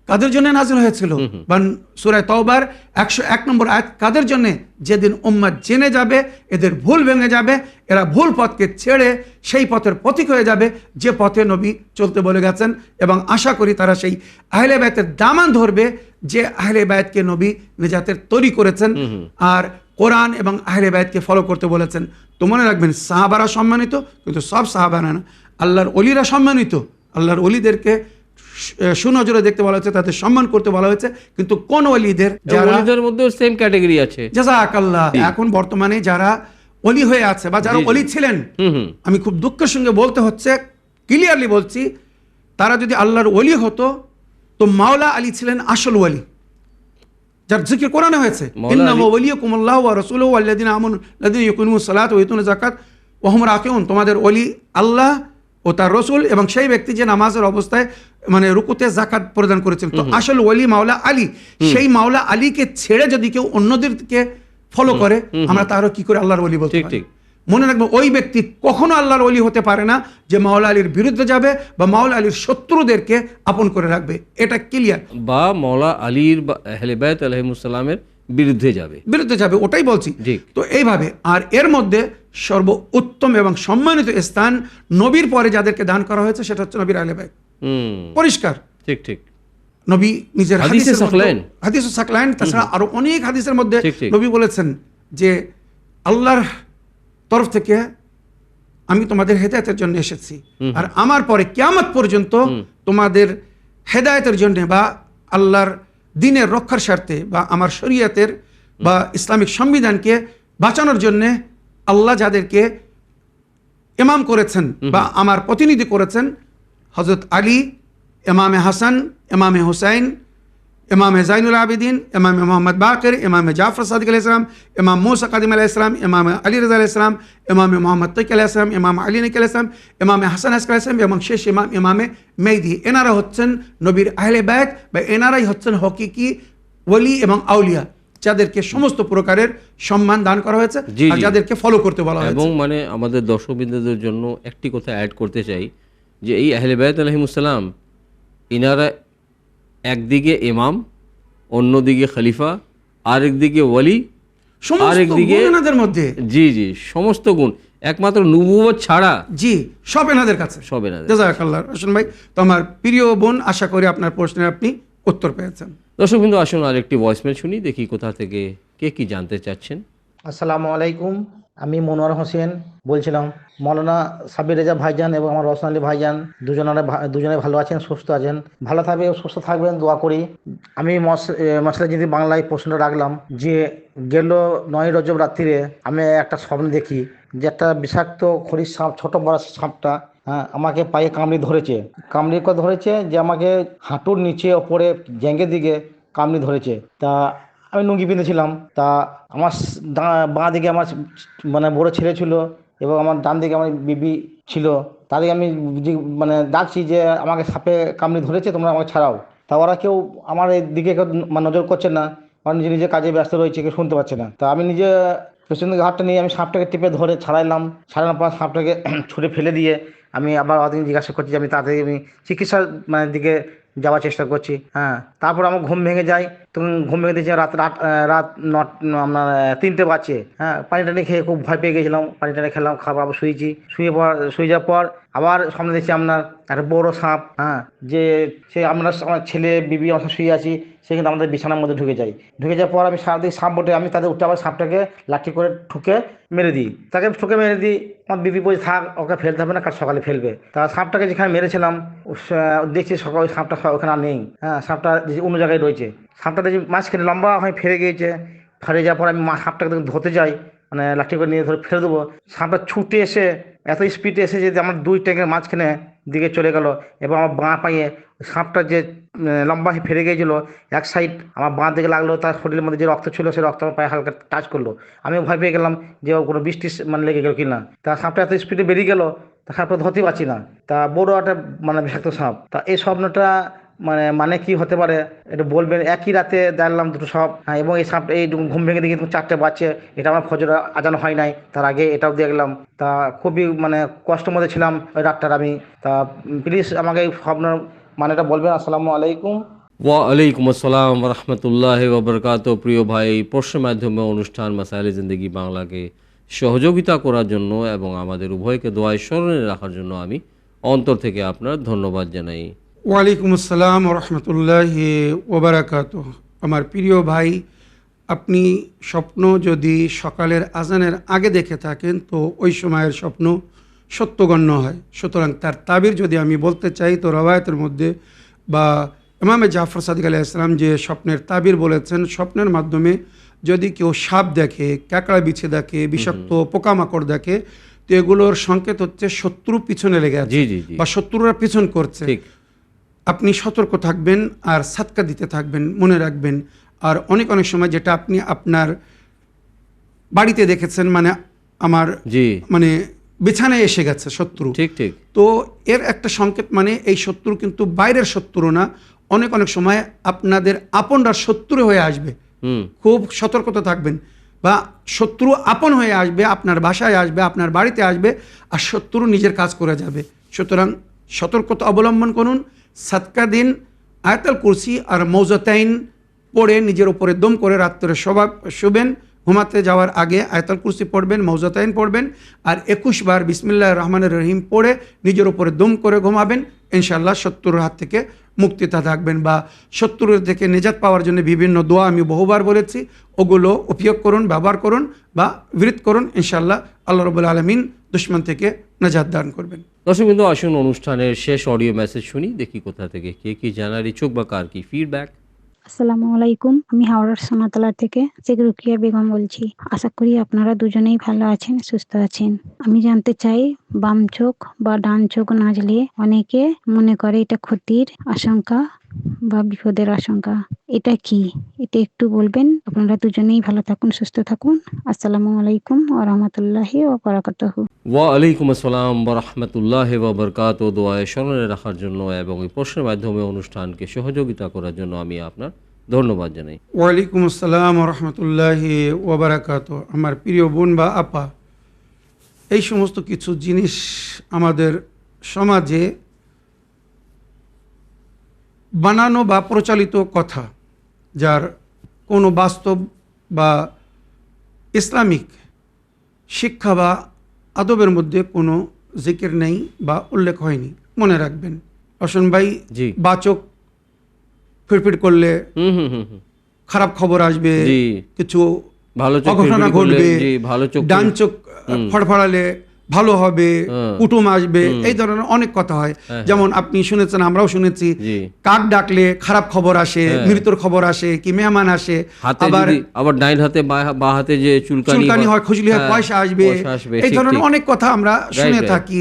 কাদের জন্য নাযিল হয়েছিল, বা সূরা তওবার 101 নম্বর আয়াত কাদের জন্য, যেদিন উম্মাত জেনে যাবে, এদের ভুল ভেঙে যাবে, এরা ভুল পথকে ছেড়ে সেই পথের পথিক হয়ে যাবে যে পথে নবী চলতে বলে গেছেন। এবং আশা করি তারা সেই আহলে বাইতের দামান ধরবে যে আহলে বাইতকে নবী নিজাতের তৈরি করেছেন আর কোরআন এবং আহলে বাইতকে ফলো করতে বলেছেন। তো মনে রাখবেন, সাহাবারা সম্মানিত, কিন্তু সব সাহাবারা না। আল্লাহর ওলিরা সম্মানিত, আল্লাহর ওলিদেরকে সুনজরে দেখতে বলা হয়েছে, তাদের সম্মান করতে বলা হয়েছে। কিন্তু কোন ওলিদের, যারা ওলিদের মধ্যে সেম ক্যাটাগরি আছে। জাযাকাল্লাহ, এখন বর্তমানে যারা ওলি হয়ে আছে বা যারা ওলি ছিলেন, আমি খুব দুঃখের সঙ্গে বলতে হচ্ছে, ক্লিয়ারলি বলছি, তারা যদি আল্লাহর ওলি হতো তো মাওলা আলী ছিলেন আসল ওলি, যার জিকির কোরআনে হয়েছে, ইন্নামা ওয়ালিয়ুকুমুল্লাহু ওয়া রাসূলুহু ওয়াল্লাযিনা আমানু লাযিনা ইয়াকুমুস সালাতা ওয়া ইউতুনা যাকাত ওয়া হুম রাকিউন। তোমাদের ওলি আল্লাহ ও তার রসুল এবং সেই ব্যক্তি যে নামাজের অবস্থায় মানে রুকুতে যাকাত প্রদান করেছেন। তো আসল ওলি মাওলা আলী, সেই মাওলা আলীকে ছেড়ে যদি কেউ অন্যদেরকে ফলো করে, আমরা তারও কি করে আল্লাহর ওলি বলতে ঠিক, পারি? ঠিক। মনে রাখবো, ওই ব্যক্তি কখনো আল্লাহর ওলি হতে পারে না যে মাওলা আলীর বিরুদ্ধে যাবে বা মাওলা আলীর শত্রুদেরকে আপন করে রাখবে। এটা ক্লিয়ার। বা মওলা আলীর বা আহলে বাইত আলাইহিমুস সালামের বিরুদ্ধে যাবে, ওটাই বলছি। ঠিক। তো এইভাবে, আর এর মধ্যে সর্ব উত্তম এবং সম্মানিত স্থান নবীর পরে যাদেরকে দান করা হয়েছে সেটা হচ্ছে নবীর আহলে বাইত। পরিষ্কার, ঠিক ঠিক নবী নিজের হাদিসে সাকলাইন। হাদিসে সাকলাইন, তাছাড়া আরো অনেক হাদিসের মধ্যে ঠিক, ঠিক। নবী বলেছেন যে আল্লাহর তরফ থেকে আমি তোমাদের হেদায়েতের জন্য এসেছি, আর আমার পরে কিয়ামত পর্যন্ত তোমাদের হেদায়েতের জন্য বা আল্লাহর দ্বীনের রক্ষার স্বার্থে বা আমার শরীয়তের বা ইসলামিক সংবিধানকে বাঁচানোর জন্য আল্লাহ যাদেরকে ইমাম করেছেন বা আমার প্রতিনিধি করেছেন, হযরত আলী, ইমামে হাসান, ইমামে হুসাইন, ইমামে জাইনুল আবিদিন, ইমামে মোহাম্মদ বাকির, ইমামে জাফর সাদিক আলাইহিস সালাম, ইমাম মুসা কাদিম আলাইহিস সালাম, ইমামে আলী রাযা আলাইহিস সালাম, ইমামে মোহাম্মদ তকি আলাইহিস সালাম, ইমাম আলী নকি আলাইহিস সালাম, ইমামে হাসান আলাইহিস সালাম এবং শেষ ইমাম ইমামে মেহদি। এনারা হচ্ছেন নবীর আহলে বাইত বা এনারাই হচ্ছেন হকিকি ওলি এবং আউলিয়া, যাদেরকে সমস্ত প্রকারের সম্মান দান করা হয়েছে জি, আর জি। যাদেরকে ফলো করতে বলা হয়েছে। এবং মানে আমাদের দর্শকবৃন্দদের জন্য একটি কথা অ্যাড করতে চাই যে এই আহলে বাইত আলাইহিমুস সালাম, ইনারা একদিকে ইমাম, অন্যদিকে খলিফা, আরেকদিকে ওয়ালি, সমস্ত আরেকদিকে গুণ এনাদের মধ্যে, জি জি সমস্ত গুণ, একমাত্র নবুয়ত ছাড়া জি সব এনাদের কাছে। সব এনাদের। জাযাকাল্লাহ রশন ভাই। তো আমার প্রিয় বোন, আশা করি আপনার প্রশ্নের আপনি উত্তর পেয়েছেন। দর্শক বিন্দু, আসুন আরেকটি ভয়েসমেল শুনি, দেখি কোথা থেকে কে কি জানতে চাচ্ছেন। আসসালামু আলাইকুম, আমি মনোয়ার হোসেন বলছিলাম। মৌলানা সাব্বির রেজা ভাইজান এবং আমার রওশন আলী ভাইজান দুজনে ভালো আছেন, সুস্থ আছেন। ভালো থাকবে, সুস্থ থাকবেন, দোয়া করি। আমি মশলা যদি বাংলায় প্রশ্ন রাখলাম যে গেল 9 রজব রাত্রিরে আমি একটা স্বপ্ন দেখি যে একটা বিষাক্ত খড়ির সাপ, ছোট বড় সাপটা, হ্যাঁ, আমাকে পায়ে কামড়ি করে ধরেছে, যে আমাকে হাঁটুর নিচে ওপরে জেঙ্গের দিকে কামড়ি ধরেছে। তা আমি লুঙ্গি পিঁধেছিলাম। তা আমার বাঁ দিকে আমার মানে বড় ছেলে ছিল এবং আমার ডান দিকে আমার বিবি ছিল। তাদেরকে আমি মানে ডাকছি যে আমাকে সাপে কামড়ি ধরেছে, তোমরা আমাকে ছাড়াও। তা ওরা কেউ আমার এই দিকে মানে নজর করছে না, ওরা নিজে কাজে ব্যস্ত রয়েছে, কেউ শুনতে পাচ্ছে না। তা আমি নিজে পেছন দিকে হাতটা নিয়ে আমি সাপটাকে টিপে ধরে ছাড়ানোর পর সাপটাকে ছুঁড়ে ফেলে দিয়ে আমি আবার ওদের জিজ্ঞাসা করছি যে আমি তাড়াতাড়ি আমি চিকিৎসার মানে দিকে যাওয়ার চেষ্টা করছি। হ্যাঁ, তারপর আমার ঘুম ভেঙে যায়। তখন ঘুম ভেঙে দিয়েছি রাত 3টে বাজছে। হ্যাঁ, পানি টানি খেয়ে খুব ভয় পেয়ে গেছিলাম। পানি টানি খেলাম, খাবার আবার শুয়েছি। শুয়ে যাওয়ার পর আবার সামনে দেখছি আপনার একটা বড় সাপ। হ্যাঁ, যে সে আমার ছেলে বিবি আমার শুয়ে আছি, সে কিন্তু আমাদের বিছানার মধ্যে ঢুকে যাওয়ার পর আমি সারাদিন সাপ বটে, আমি তাদের উঠে আবার সাপটাকে লাঠি করে ঠুকে মেরে দিই। আমার বিবি বলছে থাক, ওকে ফেলতে হবে না, কাল সকালে ফেলবে। তা সাপটাকে যেখানে মেরেছিলাম দেখছি সকালে সাপটা ওখানে আর নেই। হ্যাঁ, সাপটা অন্য জায়গায় রয়েছে। সাপটা দেখছি মাঝখানে লম্বা হয়ে ফেরে গিয়েছে। ফেরে যাওয়ার পর আমি সাপটাকে ধরতে যাই, মানে লাঠি করে নিয়ে ধরে ফেলে দেবো। সাপটা ছুটে এসে এত স্পিডে এসে যে আমার 2 ট্যাঙ্কের মাঝখানে দিকে চলে গেল এবং আমার বাঁ পায়ে সাপটা যে লম্বা হয়ে ফেরে গিয়েছিল, এক সাইড আমার বাঁ দিকে লাগলো, তার শরীরের মধ্যে যে রক্ত ছিল সেই রক্ত আমার পায়ে হালকা টাচ করলো। আমিও ভয় পেয়ে গেলাম যে কোনো বৃষ্টি মানে লেগে গেল কিনা। তা সাপটা এত স্পিডে বেরিয়ে গেল, তা সাপটা ধরতে পারছি না। তা বড় একটা মানে বিষাক্ত সাপ। তা এই স্বপ্নটা মানে কি হতে পারে এটা বলবেন? একই রাতে দেখলাম দুটো সাপ। হ্যাঁ, এবং এই সাপ এই ঘুম ভেঙে দেখি 4টে বাজছে, এটা আমার ফজর আজান হয় নাই, তার আগে এটাও দেখলাম। তা খুবই মানে কষ্টের মধ্যে ছিলাম ওই রাতটার আমি। তা প্লিজ আমাকে এই স্বপ্নের মানেটা বলবেন। আসসালামু আলাইকুম। ওয়ালাইকুম আসসালাম রহমতুল্লাহ ওবরকাত। প্রিয় ভাই, প্রশ্নের মাধ্যমে অনুষ্ঠান মাসাইলে জিন্দেগি বাংলাকে সহযোগিতা করার জন্য এবং আমাদের উভয়কে দোয়ায় স্মরণে রাখার জন্য আমি অন্তর থেকে আপনার ধন্যবাদ জানাই। ওয়ালাইকুম আসসালাম রহমতুল্লাহ ওবরাকাত। আমার প্রিয় ভাই, আপনি স্বপ্ন যদি সকালের আজানের আগে দেখে থাকেন তো ওই সময়ের স্বপ্ন সত্যগণ্য হয়। সুতরাং তার তাবির যদি আমি বলতে চাই তো রওয়ায়াতের মধ্যে বা ইমামে জাফর সাদিক আলাইহিস সালাম যে স্বপ্নের তাবির বলেছেন, স্বপ্নের মাধ্যমে যদি কেউ সাপ দেখে, ক্যাকড়া বিছে দেখে, বিষাক্ত পোকামাকড় দেখে, তো এগুলোর সংকেত হচ্ছে শত্রু পিছনে লেগে আছে বা শত্রুরা পিছন করছে। আপনি সতর্ক থাকবেন আর সাদকা দিতে থাকবেন, মনে রাখবেন। আর অনেক সময় যেটা আপনি আপনার বাড়িতে দেখেছেন, মানে আমার মানে বিছানায় এসে গেছে শত্রু, ঠিক তো এর একটা সংকেত, মানে এই শত্রু কিন্তু বাইরের শত্রু না, অনেক সময় আপনাদের আপনরা শত্রু হয়ে আসবে। খুব সতর্কতা থাকবেন। বা শত্রু আপন হয়ে আসবে, আপনার বাসায় আসবে, আপনার বাড়িতে আসবে, আর শত্রু নিজের কাজ করে যাবে। সুতরাং সতর্কতা অবলম্বন করুন, সাদকা দিন, আয়াতুল কুরসি আর মৌজাতাইন পড়ে নিজের উপরে দম করে রাত্রে শুবেন। ঘুমাতে যাওয়ার আগে আয়াতুল কুরসি পড়বেন, মৌজাতাইন পড়বেন, আর 21 বার বিসমিল্লাহির রহমানির রহিম পড়ে নিজের উপরে দম করে ঘুমাবেন। ইনশাআল্লাহ শত্রুর হাত থেকে মুক্তিতে থাকবেন। বা শত্রুর থেকে নিজাত পাওয়ার জন্য বিভিন্ন দোয়া আমি বহুবার বলেছি, ওগুলো উপয়োগ করুন, ব্যবহার করুন বা বিরত করুন। ইনশাআল্লাহ আল্লাহ রাব্বুল আলামিন দুশমন থেকে নাজাত দান করবেন। দর্শক বিন্দু, আসুন অনুষ্ঠানের শেষ অডিও মেসেজ শুনি, দেখি কোথা থেকে কে কি জানার ইচ্ছুক বা কার কি ফিডব্যাক। আসসালামু আলাইকুম, আমি হাওড়ার সোনাতলা থেকে শেখ রুকিয়া বেগম বলছি। আশা করি আপনারা দুজনেই ভালো আছেন, সুস্থ আছেন। আমি জানতে চাই, বাম চোখ বা ডান চোখ নাচলে অনেকে মনে করে এটা ক্ষতির আশঙ্কা বা বিপদের আশঙ্কা, এটা কি? এটা একটু বলবেন। আপনারা দুজনেই ভালো থাকুন, সুস্থ থাকুন। আসসালামু আলাইকুম ওয়া রাহমাতুল্লাহি ওয়া বারাকাতুহু। ওয়ালাইকুম আসসালাম ওয়া রাহমাতুল্লাহি ওয়া বারাকাতুহু। দোয়ায় স্মরণে রাখার জন্য এবং এই প্রশ্নের মাধ্যমে অনুষ্ঠানকে সহযোগিতা করার জন্য আমি আপনার ধন্যবাদ জানাই। ওয়ালাইকুম আসসালাম রহমতুল্লাহি ওয়া বারাকাতুহু। আমার প্রিয় বোন বা আপা, এই সমস্ত কিছু জিনিস আমাদের সমাজে বানানো বা প্রচলিত কথা, যার কোনো বাস্তব বা ইসলামিক শিক্ষা বা আদবের মধ্যে কোনো জিকির নেই বা উল্লেখ হয়নি। মনে রাখবেন, রওশন ভাই, বাচক ফিরফির করলে খারাপ খবর আসবে, কিছু ভালো চোখ অঘটনা ফিরফিরি করলে, ঘটবে, জি, ভালো চোখ ডান চোখ ফড়ফড়ালে ভালো হবে, কুটুম আসবে, এই ধরনের অনেক কথা হয়। যেমন আপনি শুনেছেন, আমরাও শুনেছি, কাক ডাকলে খারাপ খবর আসে, মৃত্যুর খবর আসে, কি মেহমান আসে। আবার ডাইন হাতে বা হাতে যে চুলকানি হয়, খুজলি হয়, পয়সা আসবে, এই ধরনের অনেক কথা আমরা শুনে থাকি।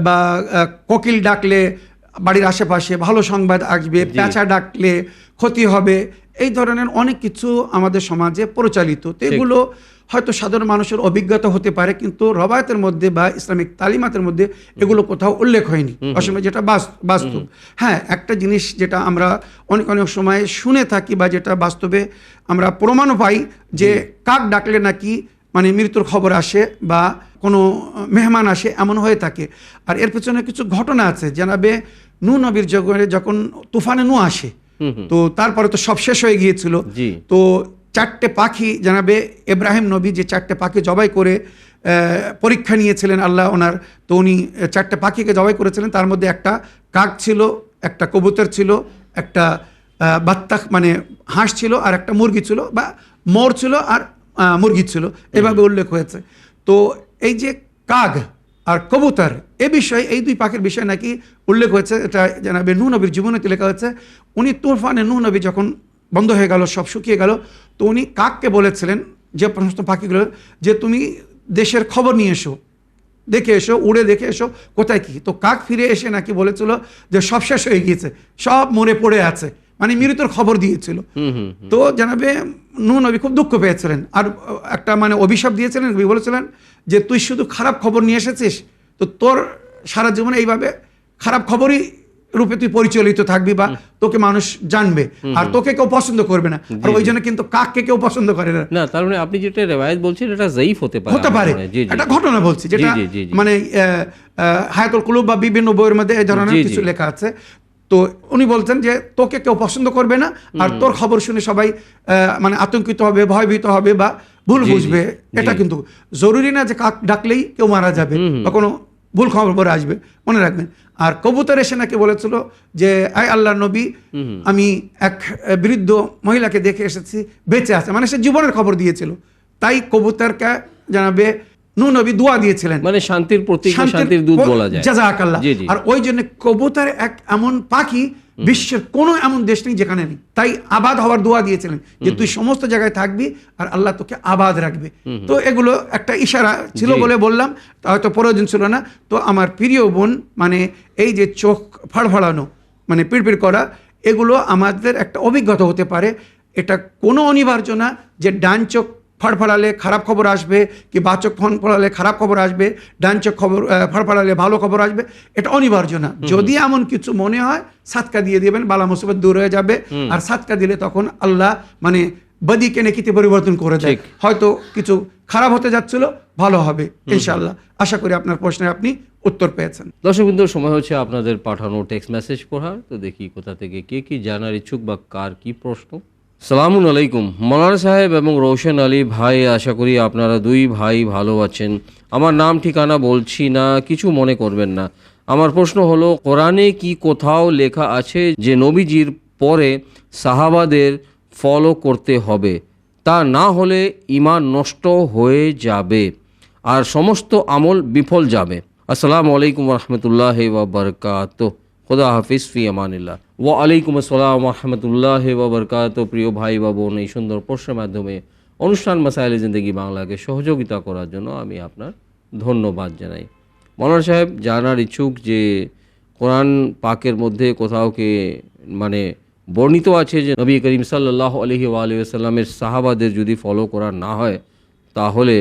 বা কোকিল ডাকলে বাড়ির আশেপাশে ভালো সংবাদ আসবে, পেঁচা ডাকলে ক্ষতি হবে, এই ধরনের অনেক কিছু আমাদের সমাজে প্রচলিত। তো এগুলো হয়তো সাধারণ মানুষের অভিজ্ঞতা হতে পারে, কিন্তু রবায়তের মধ্যে বা ইসলামিক তালিমাতের মধ্যে এগুলো কোথাও উল্লেখ হয়নি, আসলে যেটা বাস্তব। হ্যাঁ, একটা জিনিস যেটা আমরা অনেক অনেক সময় শুনে থাকি বা যেটা বাস্তবে আমরা প্রমাণও পাই, যে কাক ডাকলে নাকি মানে মৃত্যুর খবর আসে বা কোনো মেহমান আসে, এমন হয়ে থাকে। আর এর পেছনে কিছু ঘটনা আছে। জানাবে নূহ নবীর যুগে যখন তুফানে নূহ আসে, তো তারপরে তো সব শেষ হয়ে গিয়েছিল। তো 4টে পাখি, জানাবে ইব্রাহিম নবী যে 4টে পাখি জবাই করে পরীক্ষা নিয়েছিলেন আল্লাহ ওনার, তো উনি 4টে পাখিকে জবাই করেছিলেন। তার মধ্যে একটা কাক ছিল, একটা কবুতর ছিল, একটা বাত্তাখ মানে হাঁস ছিল, আর একটা মুরগি ছিল, বা মোর ছিল আর মুরগি ছিল, এভাবে উল্লেখ হয়েছে। তো এই যে কাক আর কবুতর, এ বিষয়ে, এই দুই পাখির বিষয়ে নাকি উল্লেখ হয়েছে। এটা জানাবে নূহ নবীর জীবনীতে লেখা হয়েছে। উনি তুফানে নূহ নবী যখন বন্ধ হয়ে গেল, সব শুকিয়ে গেল, তো উনি কাককে বলেছিলেন, যে সমস্ত পাখিগুলো, যে তুমি দেশের খবর নিয়ে এসো, দেখে এসো, উড়ে দেখে এসো কোথায় কি। তো কাক ফিরে এসে নাকি বলেছিল যে সব শেষ হয়ে গিয়েছে, সব মরে পড়ে আছে, মানে মৃত্যুর খবর দিয়েছিল। তো জানাবে নূহ নবী খুব দুঃখ পেয়েছিলেন, আর একটা মানে অভিশাপ দিয়েছিলেন। বলেছিলেন যে তুই শুধু খারাপ খবর নিয়ে এসেছিস, তো তোর সারা জীবনে এইভাবে খারাপ খবরই রূপে তুই পরিচালিত থাকবি, বা তোকে মানুষ জানবে, আর তোকে কেউ পছন্দ করবে না। আর ওই জন্য কিন্তু কাককে কেউ পছন্দ করে না। না, তার মানে আপনি যেটা রিওয়ায়াত বলছেন, এটা যায়িফ হতে পারে। এটা ঘটনা বলছি, যেটা মানে হায়াতুল কুলুব বা বিভিন্ন বইয়ের মধ্যে এই ধরনের কিছু লেখা আছে। তো উনি বলছেন যে তোকে কেউ পছন্দ করবে না, আর তোর খবর শুনে সবাই মানে আতঙ্কিত হবে, ভয়ভীত হবে বা ভুল বুঝবে। এটা কিন্তু জরুরি না যে কাক ডাকলেই কেউ মারা যাবে বা কোনো ভুল খবর আসবে, মনে রাখবেন। আর কবুতর এসে নাকি বলেছিল যে আয় আল্লাহর নবী, আমি এক বৃদ্ধ মহিলাকে দেখে এসেছি, বেঁচে আছে, মানে সে জীবনের খবর দিয়েছিল। তাই কবুতরকে জানাবে নূহ নবী দোয়া দিয়েছিলেন, মানে শান্তির প্রতীক, শান্তির দূত বলা যায়, জাযাকাল্লাহ। আর ওই জন্য কবুতর এক এমন পাখি, বিশ্বের কোনো এমন দেশ নেই যেখানে নেই। তাই আবাদ হওয়ার দোয়া দিয়েছিলেন, যে তুই সমস্ত জায়গায় থাকবি আর আল্লাহ তোকে আবাদ রাখবে। তো এগুলো একটা ইশারা ছিল বলে বললাম, হয়তো প্রয়োজন ছিল না। তো আমার প্রিয় বোন, মানে এই যে চোখ ফাড়ফাড়ানো, মানে পিড়পিড় করা, এগুলো আমাদের একটা অভিজ্ঞতা হতে পারে। এটা কোনো অনিবার্য না যে ডান চোখ ফাড়ফাড়ালে খারাপ খবর আসবে, কি বাঁ চোখ ফড়ফড়ালে খারাপ খবর আসবে, ডান চোখ ফাড়ফাড়ালে ভালো খবর আসবে, এটা অনিবার্য না। যদি এমন কিছু মনে হয়, সাদকা দিয়ে দেবেন, বালা মুসিবত দূর হয়ে যাবে। আর সাদকা দিলে তখন আল্লাহ মানে বদিকে নেকিতে পরিবর্তন করে দেয়। হয়তো কিছু খারাপ হতে যাচ্ছিল, ভালো হবে ইনশাআল্লাহ। আশা করি আপনার প্রশ্নের আপনি উত্তর পেয়েছেন। দর্শকবৃন্দর, সময় হচ্ছে আপনাদের পাঠানো টেক্সট মেসেজ পড়ার। তো দেখি কোথা থেকে কে কি জানার ইচ্ছুক বা কার কি প্রশ্ন। সালামুন আলাইকুম মৌলানা সাহেব এবং রোশন আলী ভাই, আশা করি আপনারা দুই ভাই ভালো আছেন। আমার নাম ঠিকানা বলছি না, কিছু মনে করবেন না। আমার প্রশ্ন হলো, কোরআনে কি কোথাও লেখা আছে যে নবীজির পরে সাহাবাদের ফলো করতে হবে, তা না হলে ঈমান নষ্ট হয়ে যাবে আর সমস্ত আমল বিফল যাবে? আসসালামু আলাইকুম রহমতুল্লাহি ওয়া বারাকাতুহু। খুদা হাফিজ, ফি আমানিল্লাহ। ওয়া আলাইকুম আসসালাম রহমতুল্লাহি ওয়া বারাকাতুহু। প্রিয় ভাই বা বোন, এই সুন্দর প্রশ্নের মাধ্যমে অনুষ্ঠান মাসাইলে জিন্দেগি বাংলাকে সহযোগিতা করার জন্য আমি আপনার ধন্যবাদ জানাই। মৌলানা সাহেব জানার ইচ্ছুক যে কোরআন পাকের মধ্যে কোথাও কে মানে বর্ণিত আছে যে নবী করিম সাল্লাল্লাহু আলাইহি ওয়া আলিহি ওয়াসাল্লামের সাহাবাদের যদি ফলো করা না হয়, তাহলে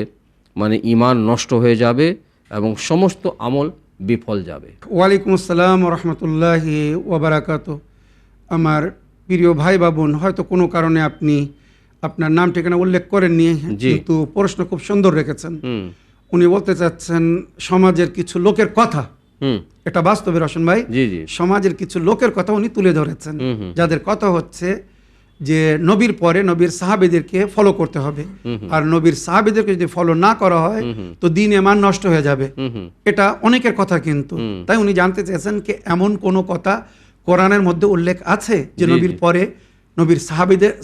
মানে ঈমান নষ্ট হয়ে যাবে এবং সমস্ত আমল বিফল যাবে? ওয়ালাইকুম আসসালাম রহমতুল্লাহি ওয়া বারাকাতুহু। আমার প্রিয় ভাই বা বোন, হয়তো কোনো কারণে আপনি আপনার নাম ঠিকানা উল্লেখ করেননি, কিন্তু প্রশ্ন খুব সুন্দর রেখেছেন। উনি বলতে চাচ্ছেন সমাজের কিছু লোকের কথা, এটা বাস্তবে রশন ভাই, সমাজের কিছু লোকের কথা উনি তুলে ধরেছেন, যাদের কথা হচ্ছে যে নবীর পরে নবীর সাহাবীদেরকে ফলো করতে হবে, আর নবীর সাহাবীদেরকে যদি ফলো না করা হয় তো দ্বীন ঈমান নষ্ট হয়ে যাবে। এটা অনেকের কথা, কিন্তু তাই উনি জানতে চেয়েছেন কি এমন কোনো কথা কোরআনের মধ্যে উল্লেখ আছে যে নবীর পরে নবীর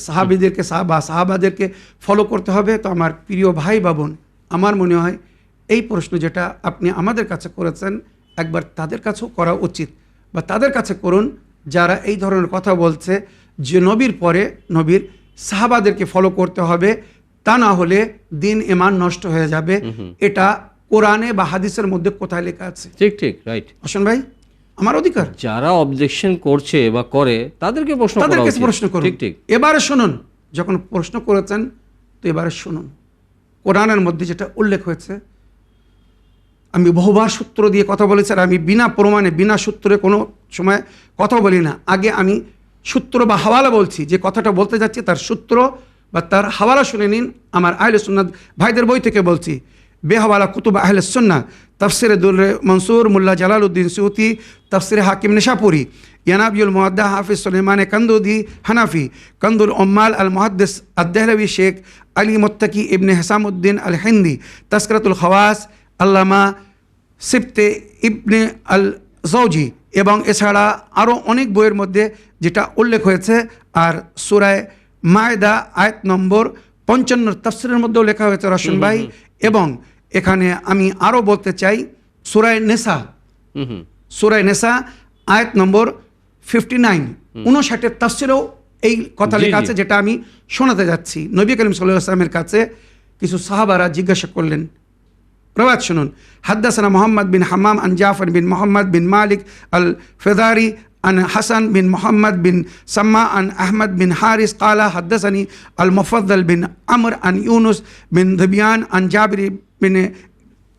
সাহাবিদেরকে সাহাবাদেরকে ফলো করতে হবে। তো আমার প্রিয় ভাই বা বোন, আমার মনে হয় এই প্রশ্ন যেটা আপনি আমাদের কাছে করেছেন একবার তাদের কাছেও করা উচিত, বা তাদের কাছে করুন যারা এই ধরনের কথা বলছে যে নবীর পরে নবীর সাহাবাদেরকে ফলো করতে হবে, তা না হলে দিন ইমান নষ্ট হয়ে যাবে। এটা কোরআনে বা হাদিসের মধ্যে কোথায় লেখা আছে? ঠিক ঠিক, রাইট। হোসেন ভাই, আমার অধিকার। যারা অবজেকশন করছে বা করে তাদেরকে প্রশ্ন করুন। ঠিক ঠিক। এবারে শুনুন, যখন প্রশ্ন করেছেন তো এবারে শুনুন কোরআনের মধ্যে যেটা উল্লেখ হয়েছে। আমি বহুবার সূত্র দিয়ে কথা বলেছি, আর আমি বিনা প্রমাণে বিনা সূত্রে কোনো সময় কথা বলি না। আগে আমি সূত্র বা হাওয়ালা বলছি, যে কথাটা বলতে যাচ্ছি তার সূত্র বা তার হাওয়ালা শুনে নিন। আমার আহলে সুন্নাত ভাইদের বই থেকে বলছি, বেহাওয়ালা কুতুব আহলে সুন্নাহ, তফসিরে দুররে মনসুর মুল্লা জালালউদ্দিন সুয়ুতি, তফসিরে হাকিম নিশাপুরি, ইয়ানাবিউল মুআদ্দা হাফিজ সুলাইমান কান্দুদি হানাফি, কন্দুল উম্মাল আল মুহাদ্দিস আদ-দেহলভী শেখ আলী মুত্তাকি ইবনে হিসামউদ্দিন আল হিন্দি, তাসকিরাতুল খাওয়াস আল্লামা সিবতে ইবনে আল জৌজি, এবং এছাড়া আরও অনেক বইয়ের মধ্যে যেটা উল্লেখ হয়েছে। আর সূরা মায়দা আয়াত নম্বর 55 তাফসিরের মধ্যেও লেখা হয়েছে রশন ভাই। এবং এখানে আমি আরও বলতে চাই সূরা নেসা আয়াত নম্বর 59 59 তাফসিরেও এই কথা লেখা আছে, যেটা আমি শোনাতে যাচ্ছি। নবী করিম সাল্লাল্লাহু আলাইহি ওয়াসাল্লামের কাছে কিছু সাহাবারা জিজ্ঞাসা করলেন। রওয়ায়াত শুনুন। হাদ্দাসানা মুহাম্মদ বিন হাম্মাম আন জাফর বিন মুহাম্মদ বিন মালিক আল ফিদারি আন হাসান বিন মুহাম্মদ বিন সাম্মা আন আহমদ বিন হারিস قال حدثني المفضل بن عمرو عن يونس بن ذبيان عن جابر بن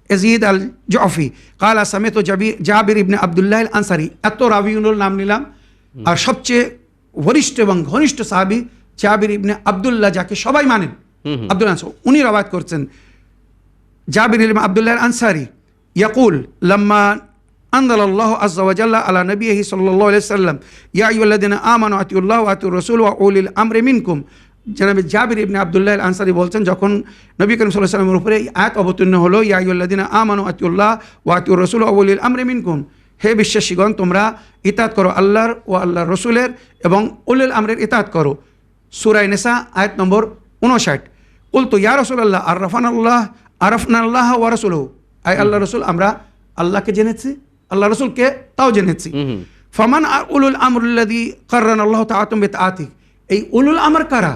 يزيد الجعفي قال سمعت جابر بن عبد الله الانصاري। এত রাবিউল নাম নিলাম, আর সবচেয়ে বরিষ্ঠ এবং ঘনিষ্ঠ সাহাবী জাবির ইবনে আব্দুল্লাহ, যাকে সবাই মানেন, আব্দুল্লাহ উনি রওয়ায়াত করছেন। জাবির ইবনে আব্দুল্লাহ আল-আনসারি ইয়াকুল লাম্মা أنزل الله عز وجل على نبيه صلى الله عليه وسلم يا أيها الذين آمنوا أطيعوا الله وأطيعوا الرسول وأولي الأمر منكم। জনাবে জাবির ইবনে আব্দুল্লাহ আল-আনসারি বলছেন, যখন নবী করিম সাল্লাল্লাহু আলাইহি ওয়াসাল্লামের উপরে এই আয়াত অবতীর্ণ হলো, ইয়া আইয়ুহাল্লাযিনা আমানু আতিউল্লাহ ওয়া আতিউর রাসূল ওয়া উলিল আমরি মিনকুম, হে বিশ্বাসীগণ তোমরা ইতাআত করো আল্লাহর ও আল্লাহর রাসূলের এবং উলিল আমরের ইতাআত করো। সূরা নিসা আয়াত নম্বর 59। কুলতু ইয়া রাসূলুল্লাহ আরাফনাল্লাহ ওয়া রাসূলুহু, আয় আল্লাহর রাসূল আমরা আল্লাহকে জেনেছি, আল্লাহ রাসূলকে তাও জেনেছি। ফামান উলুল আমরুল্লাযী কাররানাল্লাহু তাআলা বিতাআতি, এই উলুল আমর কারা?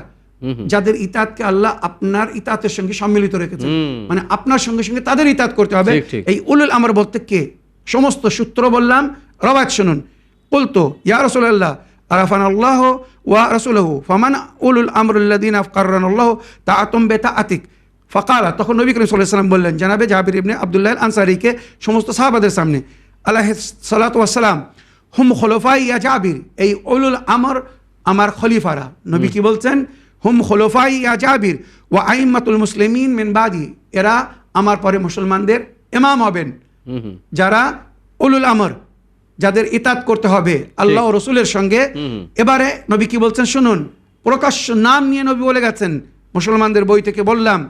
যাদের ইতাআতকে আল্লাহ আপনার ইতাআতের সঙ্গে সম্মিলিত রেখেছেন, মানে আপনার সঙ্গে সঙ্গে তাদের ইতাআত করতে হবে। এই উলুল আমর বলতে কে? সমস্ত সূত্র বললাম, রওয়ায়াত শুনুন। কুলতু ইয়া রাসূলুল্লাহ আরাফানাল্লাহু ওয়া রাসূলুহু ফামান উলুল আমরুল্লাযীনা কাররানাল্লাহু তাআতুম বিতাআতিক ফাকালা, তখন নবী করিম সাল্লাল্লাহু আলাইহি ওয়াসাল্লাম বললেন জানাবে জাবির ইবনে আব্দুল্লাহ আল-আনসারীকে সমস্ত সাহাবাদের সামনে, আলাইহিস সালাতু ওয়াস সালাম, হুম খুলাফাই ইয়া জাবির, এই উলুল আমর আমার খলিফারা। নবী কি বলছেন? হুম খুলাফাই ইয়া জাবির ওয়া আইম্মাতুল মুসলিমিন মিন বাদি, এরা আমার পরে মুসলমানদের ইমাম হবেন। যারা উলুল আমর, যাদের ইতাআত করতে হবে আল্লাহ ও রাসূলের সঙ্গে। এবারে নবী কি বলছেন শুনুন, প্রকাশ্য নাম নিয়ে নবী বলে গেছেন। মুসলমানদের বই থেকে বললাম,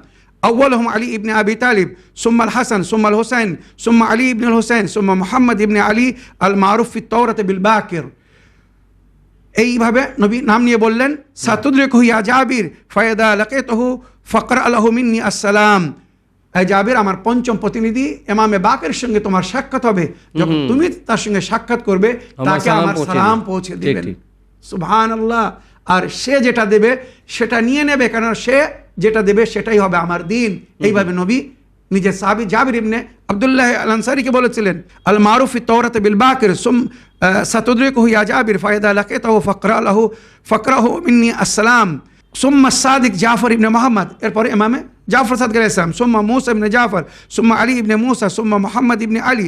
আউয়ালুহুম আলী ইবনে আবি তালিব, সুম্মা আল হাসান, সুম্মা আল হুসাইন, সুম্মা আলী ইবনে আল হুসাইন, সুম্মা মুহাম্মদ ইবনে আলী আল মারুফ ফি তাওরাত বিল বাকির। এইভাবে নবী নাম নিয়ে বললেন, সাতুদরিকুহু ইয়া জাবির ফায়দা লাকিতুহু ফাকরা লাহু মিন্নি আসসালাম, এই জাবির আমার পঞ্চম প্রতিনিধি ইমামে বাকের সঙ্গে তোমার সাক্ষাৎ হবে, যখন তুমি তার সঙ্গে সাক্ষাৎ করবে তাকে আমার সালাম পৌঁছে দিবেন। সুবহানাল্লাহ। আর সে যেটা দেবে সেটা নিয়ে নেবে, কারণ সে যেটা দেবে সেটাই হবে আমার দিন। এইভাবে নবী নিজের সাহাবী জাবির ইবনে আব্দুল্লাহ আল-আনসারীকে বলেছিলেন, আল মারুফ ফি তাওরাত বিল বাকির সাতুদরিকুহু ইয়া জাবির ফায়দা লাকিতাহু ফাকরাহু মিন্নি আসসালাম। সুম্মা সাদিক জাফর ইবনে মুহাম্মদ, এরপরে ইমামে জাফর সাদিক আলাইহিস সালাম, সুম্মা মূসা ইবনে জাফর, সুম্মা আলী ইবনে মূসা, সুম্মা মুহাম্মদ ইবনে আলী,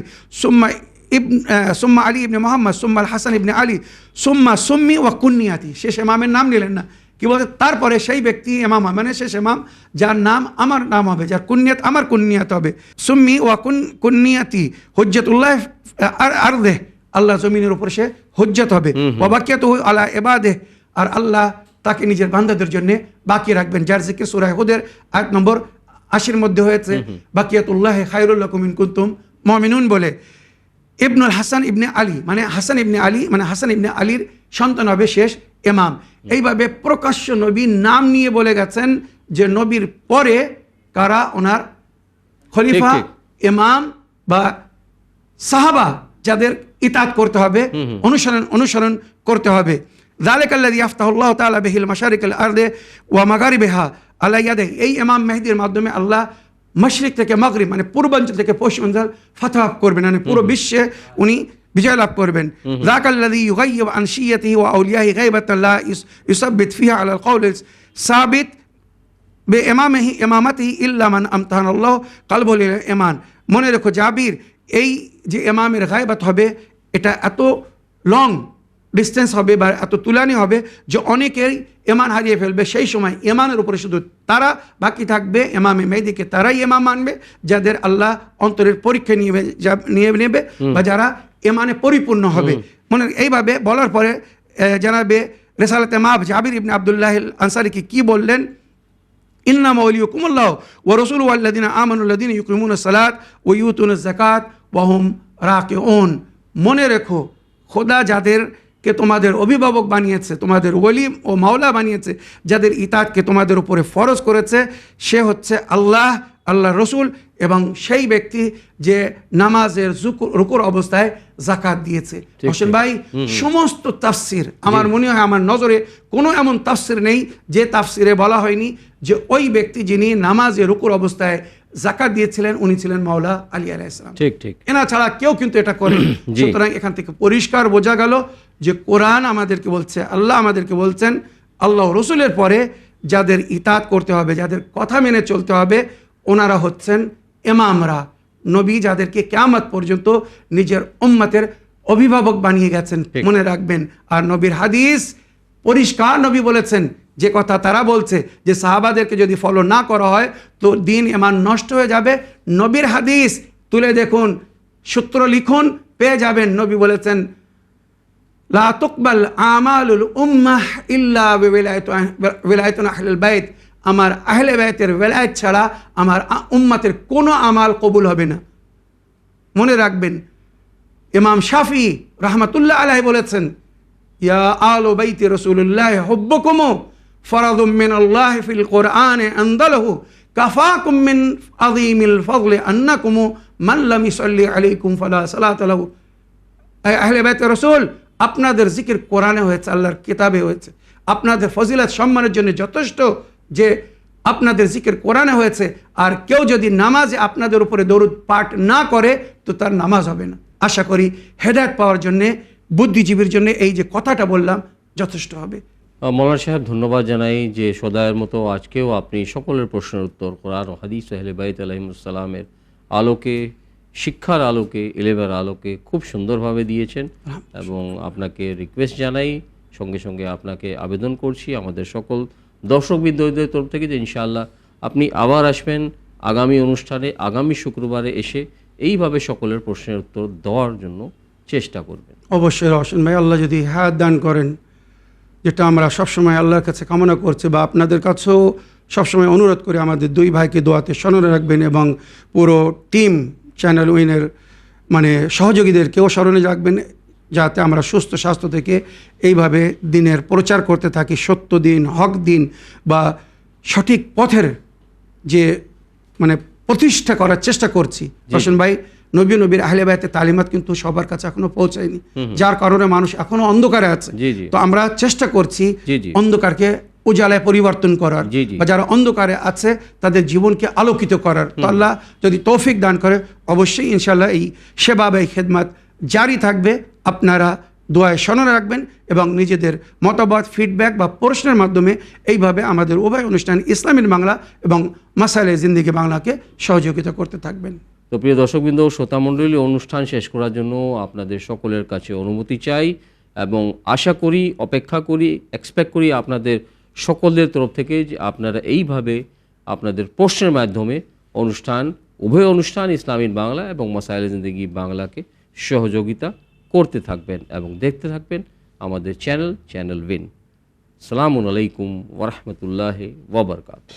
সুম্মা আলী ইবনে মুহাম্মদ, সুম্মা আল হাসান ইবনে আলী, সুম্মা সুম্মি ওয়া কুন্নিয়াতি। শেষ ইমামের নাম নিলেন না, কি বলতে? তারপরে সেই ব্যক্তি ইমাম হবে, মানে শেষ ইমাম যার নাম আমার নাম হবে, যার কুন্নিয়াত আমার কুন্নিয়াত হবে। সুম্মি ওয়া কুন্নিয়াতি হুজ্জাতুল্লাহ আরদে, আল্লাহ জমিনের উপর সে হুজ্জত হবে। ওয়া বাকিয়াতুহু আলা ইবাদে, আর আল্লাহ তাকে নিজের বান্দাদের জন্য বাকি রাখবেন, যার জিকির সূরা হুদের আয়াত নম্বর 80 মধ্যে হয়েছে, বাকিয়াতুল্লাহ খায়রুল লাকুম ইন কুনতুম মুমিনুন বলে। ইবনুল হাসান ইবনে আলী, মানে হাসান ইবনে আলী, মানে হাসান ইবনে আলীর সন্তান হবে শেষ ইমাম। এইভাবে প্রকাশ্য নবীর নাম নিয়ে বলে গেছেন যে নবীর পরে কারা ওনার খলিফা, ইমাম বা সাহাবা যাদের ইতাত করতে হবে, অনুসরণ করতে হবে। যালিকাল্লাযী ইয়াফতাহুল্লাহু তাআলা বিহিল মাশারিকাল আরদি ওয়া মাগারিবিহা আলা ইয়াদিহি। এই ইমাম মেহেদীর মাধ্যমে আল্লাহ মাশরিক থেকে মাগরিব মানে পূর্বাঞ্চল থেকে পশ্চিমাঞ্চল ফাতহ করবেন, মানে পুরো বিশ্বে উনি বিজয় লাভ করবেন। যাকাল্লাযী ইউগাইয়িবু আন শিয়াতিহি ওয়া আউলিয়াহি গায়বাতান লা ইউসাব্বিত ফিহা আলাল কওলি সাবিত বিইমামিহি ইমামাতিহি ইল্লা মান আমতাহানাল্লাহু কলবুল ঈমান। মনে রেখো জাবির, এই যে ইমামের গায়বাত হবে এটা এত লং ডিস্টেন্স হবে বা এত তুলানি হবে যে অনেকেই ইমান হারিয়ে ফেলবে। সেই সময় ইমানের উপরে শুধু তারা বাকি থাকবে, ইমামে মেহেদীকে তারাই ইমাম মানবে যাদের আল্লাহ অন্তরের পরীক্ষা নিয়ে নেবে বা যারা ইমানে পরিপূর্ণ হবে। মনে এইভাবে বলার পরে জানাবে রেসালাতে মাব জাবির ইবনে আব্দুল্লাহ আনসারী কি বললেন, ইন্নামা ওয়ালিয়ুকুমুল্লাহ ওয়া রাসূলুহু আল্লাযীনা আমানুল্লাযীনা ইউকিমুনাস সালাত ওয়া ইউতুনাজ যাকাত ওয়া হুম রাকিউন। মনে রেখো খোদা যাদেরকে তোমাদের অভিভাবক বানিয়েছে, তোমাদের ওলি ও মাওলা বানিয়েছে, যাদের ইতাতকে তোমাদের উপরে ফরজ করেছে, সে হচ্ছে আল্লাহ, আল্লাহর রসুল এবং সেই ব্যক্তি যে নামাজের রুকুর অবস্থায় যাকাত দিয়েছে। হোসেন ভাই, সমস্ত তাফসির আমার মনে হয় আমার নজরে কোনো এমন তাফসির নেই যে তাফসিরে বলা হয়নি যে ওই ব্যক্তি যিনি নামাজে রুকুর অবস্থায় যাকাত দিয়েছিলেন উনি ছিলেন মাওলা আলী আলাইহিস সালাম। ঠিক ঠিক, এনা ছাড়া কেউ কিন্তু এটা করে। সুতরাং এখান থেকে পরিষ্কার বোঝা গেল যে কোরআন আমাদেরকে বলছে, আল্লাহ আমাদেরকে বলছেন আল্লাহ রসুলের পরে যাদের ইতাত করতে হবে, যাদের কথা মেনে চলতে হবে, ওনারা হচ্ছেন ইমামরা। নবী যাদেরকে কিয়ামত পর্যন্ত নিজের উম্মতের অভিভাবক বানিয়ে গেছেন, মনে রাখবেন। আর নবীর হাদিস পরিষ্কার, নবী বলেছেন যে কথা তারা বলছে যে সাহাবাদেরকে যদি ফলো না করা হয় তো দিন ইমান নষ্ট হয়ে যাবে। নবীর হাদিস তুলে দেখুন, সূত্র লিখুন, পেয়ে যাবেন। নবী বলেছেন লা তুকবাল আমালুল উম্মাহ ইল্লা বিওয়ালায়াতুন আহলিল বাইত। আমার আহলে বাইতের ওয়ালায়াত ছাড়া আমার উম্মতের কোনো আমাল কবুল হবে না। মনে রাখবেন, ইমাম শাফি রাহমাতুল্লাহ আলাইহি বলেছেন ইয়া আলু বাইতি রাসূলুল্লাহ হুব্বুকুম ফরাদুম মিনাল্লাহি ফিল কুরআনি আনজালাহু কাফাকুম মিন আযীমিল ফাদলি আন্নাকুম মান লাম ইসাল্লি আলাইকুম ফালা সালাতা লাহু। আহলে বাইতের রাসূল, আপনাদের জিকির কোরআনে হয়েছে, আল্লাহর কিতাবে হয়েছে। আপনাদের ফজিলত সম্মানের জন্য যথেষ্ট যে আপনাদের জিকির কোরআনে হয়েছে। আর কেউ যদি নামাজে আপনাদের উপরে দরুদ পাঠ না করে তো তার নামাজ হবে না। আশা করি হেদায়েত পাওয়ার জন্যে, বুদ্ধিজীবীর জন্য এই যে কথাটা বললাম যথেষ্ট হবে। মৌলানা সাহেব, ধন্যবাদ জানাই যে সদায়ের মতো আজকেও আপনি সকলের প্রশ্নের উত্তর কোরআন ও হাদিস আহলে বাইত আলাইহিমুস সালামের আলোকে, শিক্ষার আলোকে, ইলমের আলোকে খুব সুন্দরভাবে দিয়েছেন। এবং আপনাকে রিকোয়েস্ট জানাই, সঙ্গে সঙ্গে আপনাকে আবেদন করছি আমাদের সকল দর্শকবৃন্দদের তরফ থেকে যে ইনশাআল্লাহ আপনি আবার আসবেন আগামী অনুষ্ঠানে, আগামী শুক্রবারে এসে এইভাবে সকলের প্রশ্নের উত্তর দেওয়ার জন্য চেষ্টা করবেন। অবশ্যই রওশন ভাই, আল্লাহ যদি হায়াত দান করেন, যেটা আমরা সবসময় আল্লাহর কাছে কামনা করছি বা আপনাদের কাছেও সবসময় অনুরোধ করে আমাদের দুই ভাইকে দোয়াতে স্মরণে রাখবেন এবং পুরো টিম চ্যানেল উইনের মানে সহযোগীদেরকেও স্মরণে রাখবেন, যাতে আমরা সুস্থ স্বাস্থ্য থেকে এইভাবে দিনের প্রচার করতে থাকি। সত্য দিন, হক দিন বা সঠিক পথের যে মানে প্রতিষ্ঠা করার চেষ্টা করছি। রওশন ভাই, নবীর আহলে বাইতের তালিমাত কিন্তু সবার কাছে এখনো পৌঁছায়নি, যার কারণে মানুষ এখনো অন্ধকারে আছে। তো আমরা চেষ্টা করছি অন্ধকারকে উজালায় পরিবর্তন করার, বা যারা অন্ধকারে আছে তাদের জীবনকে আলোকিত করার। তো আল্লাহ যদি তৌফিক দান করে অবশ্যই ইনশাআল্লাহ এই সেবা বা এই খেদমত জারি থাকবে। আপনারা দোয়ায় স্মরণে রাখবেন এবং নিজেদের মতামত, ফিডব্যাক বা প্রশ্নের মাধ্যমে এইভাবে আমাদের উভয় অনুষ্ঠান ইসলামিক বাংলা এবং মাসাইলে জিন্দেগি বাংলাকে সহযোগিতা করতে থাকবেন। তো প্রিয় দর্শকবৃন্দ, শ্রোতামণ্ডলী, অনুষ্ঠান শেষ করার জন্য আপনাদের সকলের কাছে অনুমতি চাই এবং আশা করি, অপেক্ষা করি, এক্সপেক্ট করি আপনাদের সকলের তরফ থেকে যে আপনারা এইভাবে আপনাদের প্রশ্নের মাধ্যমে উভয় অনুষ্ঠান ইসলামিক বাংলা এবং মাসাইলে জিন্দেগি বাংলাকে সহযোগিতা করতে থাকবেন এবং দেখতে থাকবেন আমাদের চ্যানেল উইন। আসসালামু আলাইকুম ওয়া রাহমাতুল্লাহি ওয়া বারাকাতুহু।